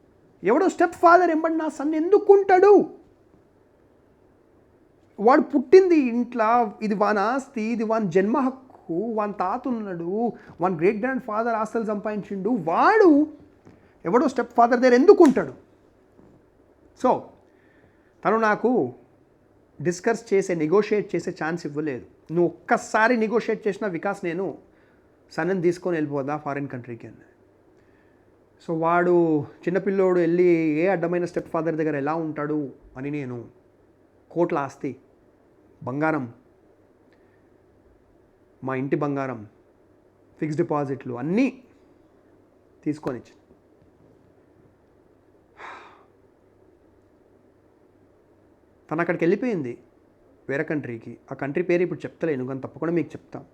[SPEAKER 1] ఎవడో స్టెప్ ఫాదర్ ఎంబడి నా సన్ను ఎందుకుంటాడు? వాడు పుట్టింది ఇంట్లో, ఇది వాని ఆస్తి, ఇది వాని జన్మ హక్కు, వాని తాత ఉన్నాడు, వాని గ్రేట్ గ్రాండ్ ఫాదర్ ఆస్తులు సంపాదించిండు, వాడు ఎవడో స్టెప్ ఫాదర్ దగ్గర ఎందుకుంటాడు? సో తను నాకు నెగోషియేట్ చేసే ఛాన్స్ ఇవ్వలేదు. నువ్వు ఒక్కసారి నెగోషియేట్ చేసిన వికాస్ నేను సన్నని తీసుకొని వెళ్ళిపోదా ఫారిన్ కంట్రీకి అన్నది. సో వాడు చిన్నపిల్లోడు వెళ్ళి ఏ అడ్డమైన స్టెప్ ఫాదర్ దగ్గర ఎలా ఉంటాడు అని నేను కోట్ల ఆస్తి, బంగారం, మా ఇంటి బంగారం, ఫిక్స్డ్ డిపాజిట్లు అన్నీ తీసుకొని ఇచ్చింది. తను అక్కడికి వెళ్ళిపోయింది వేరే కంట్రీకి. ఆ కంట్రీ పేరు ఇప్పుడు చెప్తలేను, కానీ తప్పకుండా మీకు చెప్తాను.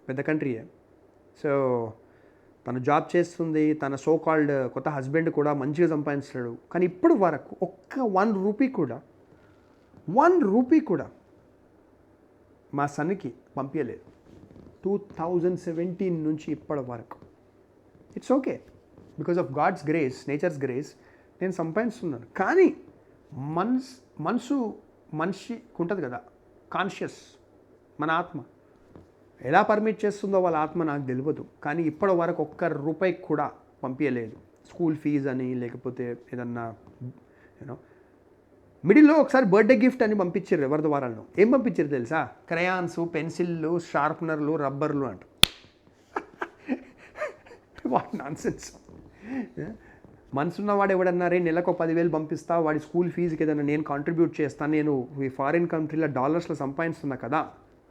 [SPEAKER 1] పెద్ద కంట్రీయే. సో తను జాబ్ చేస్తుంది, తన సో కాల్డ్ కొత్త హస్బెండ్ కూడా మంచిగా సంపాదిస్తాడు. కానీ ఇప్పుడు వరకు ఒక్క 1 రూపీ కూడా మా సన్కి పంపించలేదు. 2017 నుంచి ఇప్పటి వరకు. It's okay, because of God's grace, nature's grace. నేను సంపాదిస్తున్నాను, కానీ మనిషికి ఉంటుంది కదా కాన్షియస్, మన ఆత్మ ఎలా పర్మిట్ చేస్తుందో వాళ్ళ ఆత్మ నాకు తెలియదు. కానీ ఇప్పటి వరకు ఒక్క రూపాయి కూడా పంపించలేదు, స్కూల్ ఫీజు అని లేకపోతే ఏదన్నా యూనో. మిడిల్లో ఒకసారి బర్త్డే గిఫ్ట్ అని పంపించారు ఎవరి ద్వారాలను. ఏం పంపించారు తెలుసా? క్రయాన్స్, పెన్సిళ్ళు, షార్ప్నర్లు, రబ్బర్లు అంట. What nonsense. మనసున్నవాడు ఎవడన్నారే నెలకు 10,000 పంపిస్తా, వాడి స్కూల్ ఫీజుకి ఏదైనా నేను కాంట్రిబ్యూట్ చేస్తాను, నేను ఈ ఫారిన్ కంట్రీలో డాలర్స్లో సంపాదిస్తున్నా కదా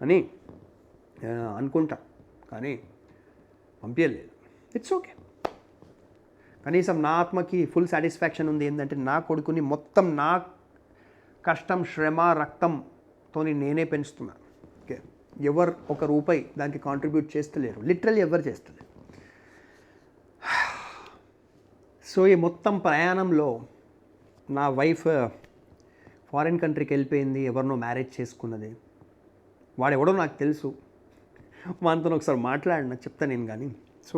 [SPEAKER 1] అని అనుకుంటా, కానీ పంపించలేదు. It's okay. కనీసం నా ఆత్మకి ఫుల్ సాటిస్ఫాక్షన్ ఉంది ఏంటంటే నా కొడుకుని మొత్తం నా కష్టం, శ్రమ, రక్తంతో నేనే పెంచుతున్నాను. ఓకే, ఎవరు ఒక రూపాయి దానికి కాంట్రిబ్యూట్ చేస్తలేరు, లిటరల్లీ ఎవరు చేస్తలేరు. సో ఈ మొత్తం ప్రయాణంలో నా వైఫ్ ఫారిన్ కంట్రీకి వెళ్ళిపోయింది, ఎవరినో మ్యారేజ్ చేసుకున్నది. వాడెవడో నాకు తెలుసు, వానితో ఒకసారి మాట్లాడినా చెప్తా నేను. కానీ సో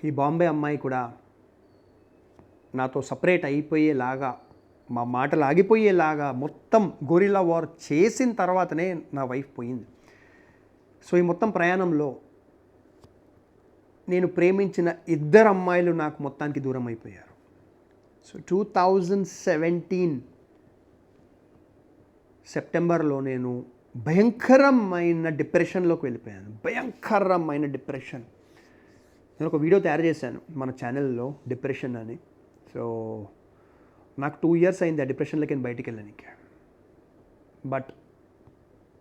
[SPEAKER 1] ఈ బాంబే అమ్మాయి కూడా నాతో సపరేట్ అయిపోయేలాగా, మా మాటలు ఆగిపోయేలాగా మొత్తం గొరిల్లా వార్ చేసిన తర్వాతనే నా వైఫ్ పోయింది. సో ఈ మొత్తం ప్రయాణంలో నేను ప్రేమించిన 2 అమ్మాయిలు నాకు మొత్తానికి దూరం అయిపోయారు. సో 2017 సెప్టెంబర్లో నేను భయంకరమైన డిప్రెషన్లోకి వెళ్ళిపోయాను. భయంకరమైన డిప్రెషన్. నేను ఒక వీడియో తయారు చేశాను మన ఛానల్లో, డిప్రెషన్ అని. సో నాకు 2 years అయింది ఆ డిప్రెషన్లోకి నేను బయటికి వెళ్ళడానికి. But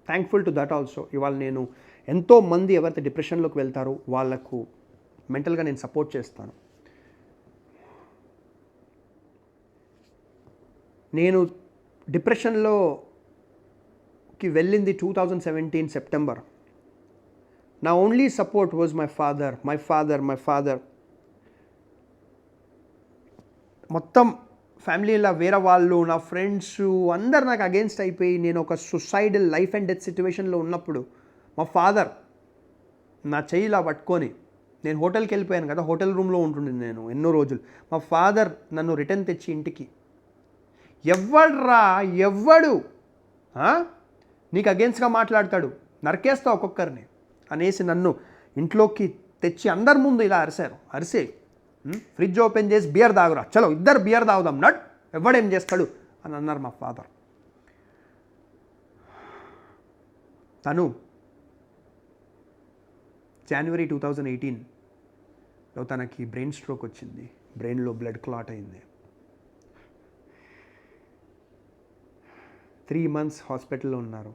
[SPEAKER 1] thankful to that also. ఇవాళ నేను ఎంతోమంది ఎవరైతే డిప్రెషన్లోకి వెళ్తారో వాళ్ళకు మెంటల్గా నేను సపోర్ట్ చేస్తాను. నేను డిప్రెషన్లోకి వెళ్ళింది 2017 సెప్టెంబర్. నా only support was my father. మొత్తం ఫ్యామిలీలో వేరే వాళ్ళు, నా ఫ్రెండ్స్ అందరు నాకు అగేన్స్ట్ అయిపోయి నేను ఒక సుసైడల్ లైఫ్ అండ్ డెత్ సిచ్యువేషన్లో ఉన్నప్పుడు మా ఫాదర్ నా చెయ్యిలా పట్టుకొని, నేను హోటల్కి వెళ్ళిపోయాను కదా, హోటల్ రూమ్లో ఉంటుండే నేను ఎన్నో రోజులు. మా ఫాదర్ నన్ను రిటర్న్ తెచ్చి ఇంటికి, ఎవడు నీకు అగేన్స్ట్గా మాట్లాడతాడు, నరికేస్తావు ఒక్కొక్కరిని అనేసి నన్ను ఇంట్లోకి తెచ్చి అందరి ముందు ఇలా అరిసే ఫ్రిడ్జ్ ఓపెన్ చేసి బియర్ తాగురా, చలో ఇద్దరు బియర్ తాగుదాం, నట్ ఎవడేం చేస్తాడు అని అన్నారు మా ఫాదర్. తను జనవరి 2018లో తనకి బ్రెయిన్ స్ట్రోక్ వచ్చింది, బ్రెయిన్లో బ్లడ్ క్లాట్ అయింది. 3 months హాస్పిటల్లో ఉన్నారు,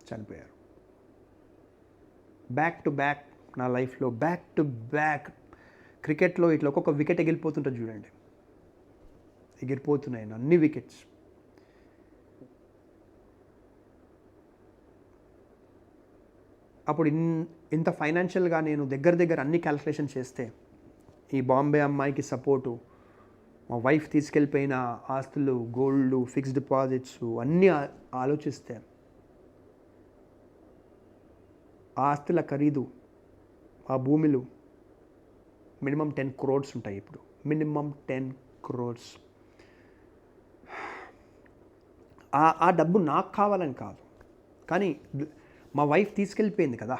[SPEAKER 1] చనిపోయారు. బ్యాక్ టు బ్యాక్ నా లైఫ్లో క్రికెట్లో ఇట్లా ఒక్కొక్క వికెట్ ఎగిరిపోతుంటుంది చూడండి, ఎగిరిపోతున్నాయి అన్ని వికెట్స్. అప్పుడు ఇంత ఫైనాన్షియల్గా నేను దగ్గర అన్ని క్యాల్కులేషన్ చేస్తే ఈ బాంబే అమ్మాయికి సపోర్టు, మా వైఫ్ తీసుకెళ్ళిపోయిన ఆస్తులు, గోల్డ్, ఫిక్స్డ్ డిపాజిట్స్ అన్నీ ఆలోచిస్తే ఆ ఆస్తుల ఖరీదు, ఆ భూమిలు మినిమం 10 crores ఉంటాయి ఇప్పుడు, మినిమం 10 crores. ఆ డబ్బు నాకు కావాలని కాదు, కానీ మా వైఫ్ తీసుకెళ్ళిపోయింది కదా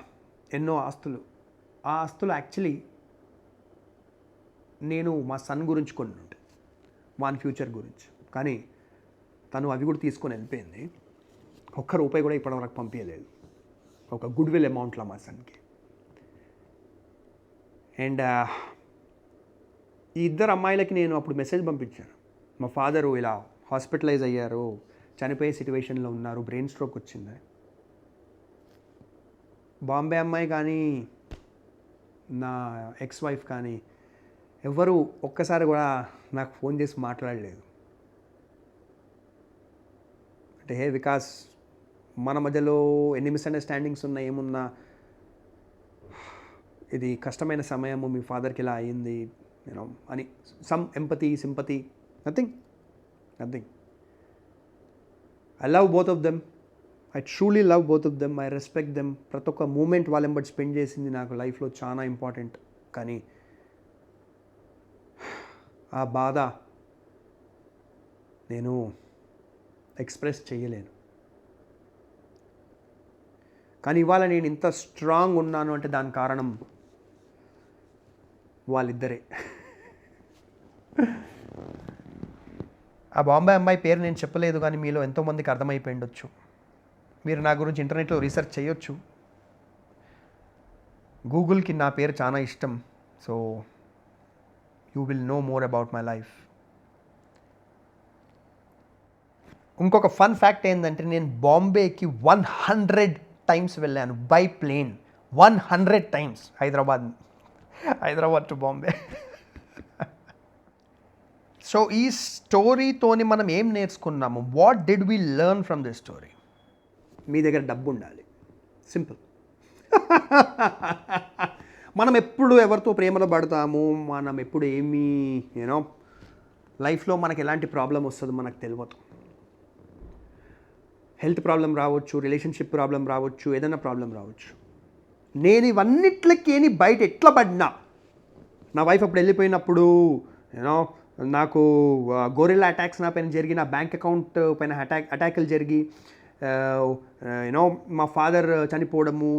[SPEAKER 1] ఎన్నో ఆస్తులు. ఆ ఆస్తులు యాక్చువల్లీ నేను మా సన్ గురించి కొన్ని ఉంటాయి, వాన్ ఫ్యూచర్ గురించి, కానీ తను అవి కూడా తీసుకొని వెళ్ళిపోయింది. ఒక్క రూపాయి కూడా ఇప్పటివరకు పంపించలేదు, ఒక గుడ్ విల్ అమౌంట్లో మా సన్కి. అండ్ ఈ 2 అమ్మాయిలకి నేను అప్పుడు మెసేజ్ పంపించాను, మా ఫాదరు ఇలా హాస్పిటలైజ్ అయ్యారు, చనిపోయే సిచ్యువేషన్లో ఉన్నారు, బ్రెయిన్ స్ట్రోక్ వచ్చింది. బాంబే అమ్మాయి కానీ నా ఎక్స్ వైఫ్ కానీ ఎవరు ఒక్కసారి కూడా నాకు ఫోన్ చేసి మాట్లాడలేదు. అంటే హే వికాస్, మన మధ్యలో ఎన్ని మిస్అండర్స్టాండింగ్స్ ఉన్నా ఏమున్నా, ఇది కష్టమైన సమయము, మీ ఫాదర్కి ఇలా అయ్యింది యూనో అని some empathy, sympathy, nothing. I love both of them, I truly love both of them, I respect them. ప్రతి ఒక్క మూమెంట్ వాళ్ళని బట్టి స్పెండ్ చేసింది నాకు లైఫ్లో చాలా ఇంపార్టెంట్. కానీ ఆ బాధ నేను ఎక్స్ప్రెస్ చేయలేను. కానీ ఇవాళ నేను ఇంత స్ట్రాంగ్ ఉన్నాను అంటే దాని కారణం వాళ్ళిద్దరే. ఆ బాంబే అమ్మాయి పేరు నేను చెప్పలేదు, కానీ మీలో ఎంతోమందికి అర్థమైపోయి ఉండొచ్చు. మీరు నా గురించి ఇంటర్నెట్లో రీసెర్చ్ చేయొచ్చు. గూగుల్కి నా పేరు చాలా ఇష్టం. So you will know more about my life. ఇంకొక ఫన్ ఫ్యాక్ట్ ఏంటంటే నేను బాంబేకి 100 టైమ్స్ వెళ్ళాను by plane. 100 times. Hyderabad to Bombay. So ఈ స్టోరీతోని మనం ఏం నేర్చుకున్నాము? What did we learn from this story? మీ దగ్గర డబ్బు ఉండాలి. సింపుల్. మనం ఎప్పుడు ఎవరితో ప్రేమలో పడతాము, మనం ఎప్పుడు ఏమీ యూనో లైఫ్లో మనకి ఎలాంటి ప్రాబ్లం వస్తుందో మనకు తెలియదు. హెల్త్ ప్రాబ్లం రావచ్చు, రిలేషన్షిప్ ప్రాబ్లం రావచ్చు, ఏదైనా ప్రాబ్లం రావచ్చు. నేను ఇవన్నిట్లకేని బయట ఎట్లా పడినా, నా వైఫ్ అప్పుడు వెళ్ళిపోయినప్పుడు యూనో నాకు గోరిల్లా అటాక్స్ నా పైన జరిగి, నా బ్యాంక్ అకౌంట్ పైన అటాకులు జరిగి, యూనో మా ఫాదర్ చనిపోవడము,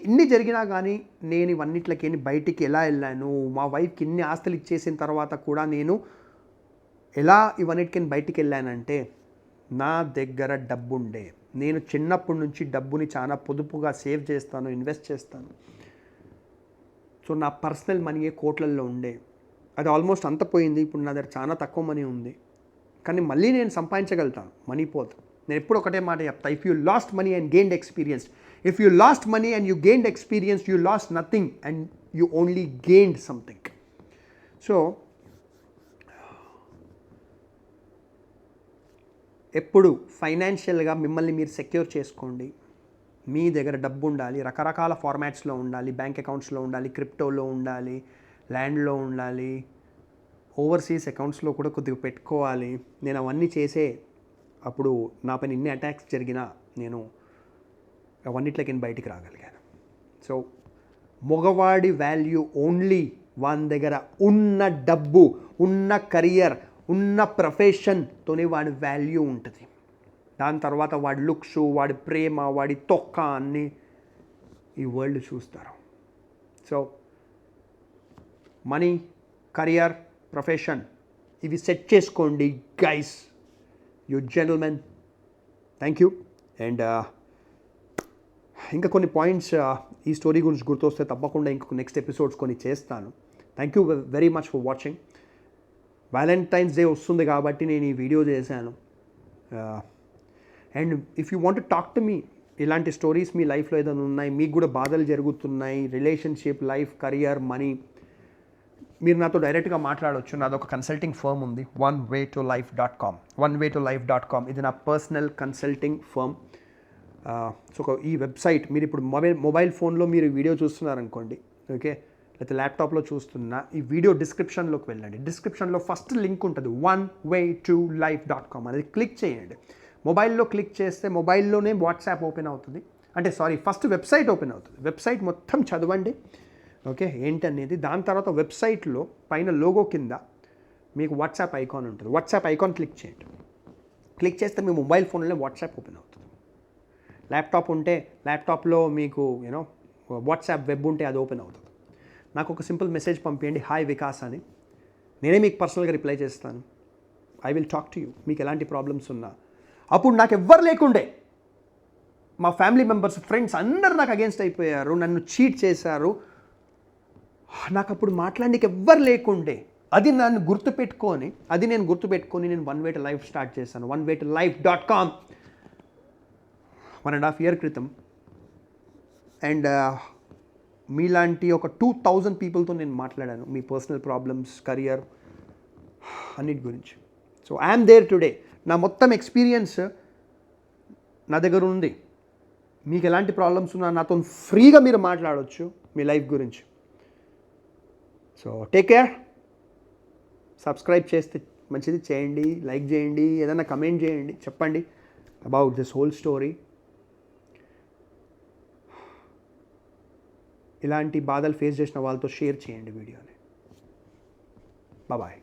[SPEAKER 1] ఇన్ని జరిగినా కానీ నేను ఇవన్నిట్లకేని బయటికి ఎలా వెళ్ళాను, మా వైఫ్కి ఇన్ని ఆస్తులు ఇచ్చేసిన తర్వాత కూడా నేను ఎలా ఇవన్నిటికని బయటికి వెళ్ళానంటే నా దగ్గర డబ్బు ఉండే. నేను చిన్నప్పటి నుంచి డబ్బుని చాలా పొదుపుగా సేవ్ చేస్తాను, ఇన్వెస్ట్ చేస్తాను. సో నా పర్సనల్ మనీయే కోట్లల్లో ఉండే. అది ఆల్మోస్ట్ అంత పోయింది. ఇప్పుడు నా దగ్గర చాలా తక్కువ మనీ ఉంది. కానీ మళ్ళీ నేను సంపాదించగలుగుతాను, మనీ పోదు. నేను ఎప్పుడు ఒకటే మాట చెప్తా, if you last money and gained experience, if you last money and you gained experience, you lost nothing and you only gained something. So ఎప్పుడు ఫైనాన్షియల్గా మిమ్మల్ని మీరు సెక్యూర్ చేసుకోండి. మీ దగ్గర డబ్బు ఉండాలి, రకరకాల ఫార్మాట్స్లో ఉండాలి, బ్యాంక్ అకౌంట్స్లో ఉండాలి, క్రిప్టోలో ఉండాలి, ల్యాండ్లో ఉండాలి, ఓవర్సీస్ అకౌంట్స్లో కూడా కొద్దిగా పెట్టుకోవాలి. నేను అవన్నీ చేసే అప్పుడు నా పైన ఇన్ని అటాక్స్ జరిగినా నేను అవన్నిట్లకి బయటికి రాగలిగాను. సో మగవాడి వాల్యూ ఓన్లీ వాని దగ్గర ఉన్న డబ్బు, ఉన్న కెరియర్, ఉన్న ప్రొఫెషన్తోనే వాడి వాల్యూ ఉంటుంది. దాని తర్వాత వాడి లుక్స్, వాడి ప్రేమ, వాడి తొక్క అన్నీ ఈ వరల్డ్ చూస్తారు. సో మనీ, కెరియర్, ప్రొఫెషన్ ఇవి సెట్ చేసుకోండి guys, you gentlemen. Thank you. And ఇంకా కొన్ని పాయింట్స్ ఈ స్టోరీ గురించి గుర్తొస్తే తప్పకుండా ఇంకొక నెక్స్ట్ ఎపిసోడ్స్ కొన్ని చేస్తాను. Thank you very much for watching. Valentine's day వస్తుంది కాబట్టి నేను ఈ వీడియో చేశాను. And if you want to talk to me, ఇలాంటి స్టోరీస్ మీ లైఫ్లో ఏదైనా ఉన్నాయి, మీకు కూడా బాధలు జరుగుతున్నాయి, రిలేషన్షిప్, లైఫ్, కెరియర్, మనీ, మీరు నాతో డైరెక్ట్గా మాట్లాడవచ్చు. నాదొక కన్సల్టింగ్ ఫర్మ్ ఉంది, onewaytolife.com. onewaytolife.com ఇది నా పర్సనల్ కన్సల్టింగ్ ఫర్మ్. సో ఈ వెబ్సైట్ మీరు ఇప్పుడు మొబైల్ ఫోన్లో మీరు వీడియో చూస్తున్నారనుకోండి, ఓకే, లేకపోతే ల్యాప్టాప్లో చూస్తున్నా, ఈ వీడియో డిస్క్రిప్షన్లోకి వెళ్ళండి. డిస్క్రిప్షన్లో ఫస్ట్ లింక్ ఉంటుంది, onewaytolife.com. అది క్లిక్ చేయండి. మొబైల్లో క్లిక్ చేస్తే మొబైల్లోనే వాట్సాప్ ఓపెన్ అవుతుంది. అంటే ఫస్ట్ వెబ్సైట్ ఓపెన్ అవుతుంది. వెబ్సైట్ మొత్తం చదవండి, ఓకే, ఏంటనేది. దాని తర్వాత వెబ్సైట్లో పైన లోగో కింద మీకు వాట్సాప్ ఐకాన్ ఉంటుంది. వాట్సాప్ ఐకాన్ క్లిక్ చేయండి. క్లిక్ చేస్తే మీ మొబైల్ ఫోన్లో వాట్సాప్ ఓపెన్ అవుతుంది. ల్యాప్టాప్ ఉంటే ల్యాప్టాప్లో మీకు యూనో వాట్సాప్ వెబ్ ఉంటే అది ఓపెన్ అవుతుంది. నాకు ఒక సింపుల్ మెసేజ్ పంపించండి, హాయ్ వికాస్ అని. నేనే మీకు పర్సనల్గా రిప్లై చేస్తాను. I will talk to you. మీకు ఎలాంటి ప్రాబ్లమ్స్ ఉన్నా. అప్పుడు నాకు ఎవ్వరు లేకుండే, మా ఫ్యామిలీ మెంబర్స్, ఫ్రెండ్స్ అందరు నాకు అగేన్స్ట్ అయిపోయారు, నన్ను చీట్ చేశారు. నాకు అప్పుడు మాట్లాడడానికి ఎవ్వరు లేకుండే. అది నేను గుర్తుపెట్టుకొని నేను one way to life start చేశాను. onewaytolife.com 1.5 year క్రితం. అండ్ మీలాంటి ఒక 2000 పీపుల్తో నేను మాట్లాడాను, మీ పర్సనల్ ప్రాబ్లమ్స్, కెరియర్ అన్నిటి గురించి. So I'm there today. నా మొత్తం ఎక్స్పీరియన్స్ నా దగ్గర ఉంది. మీకు ఎలాంటి ప్రాబ్లమ్స్ ఉన్నా నాతో ఫ్రీగా మీరు మాట్లాడవచ్చు మీ లైఫ్ గురించి. So take care. సబ్స్క్రైబ్ చేస్తే మంచిది, చేయండి, లైక్ చేయండి, ఏదైనా కమెంట్ చేయండి, చెప్పండి అబౌట్ దిస్ హోల్ స్టోరీ. ఇలాంటి బాధలు ఫేస్ చేసిన వాళ్ళతో షేర్ చేయండి వీడియోని. బాయ్.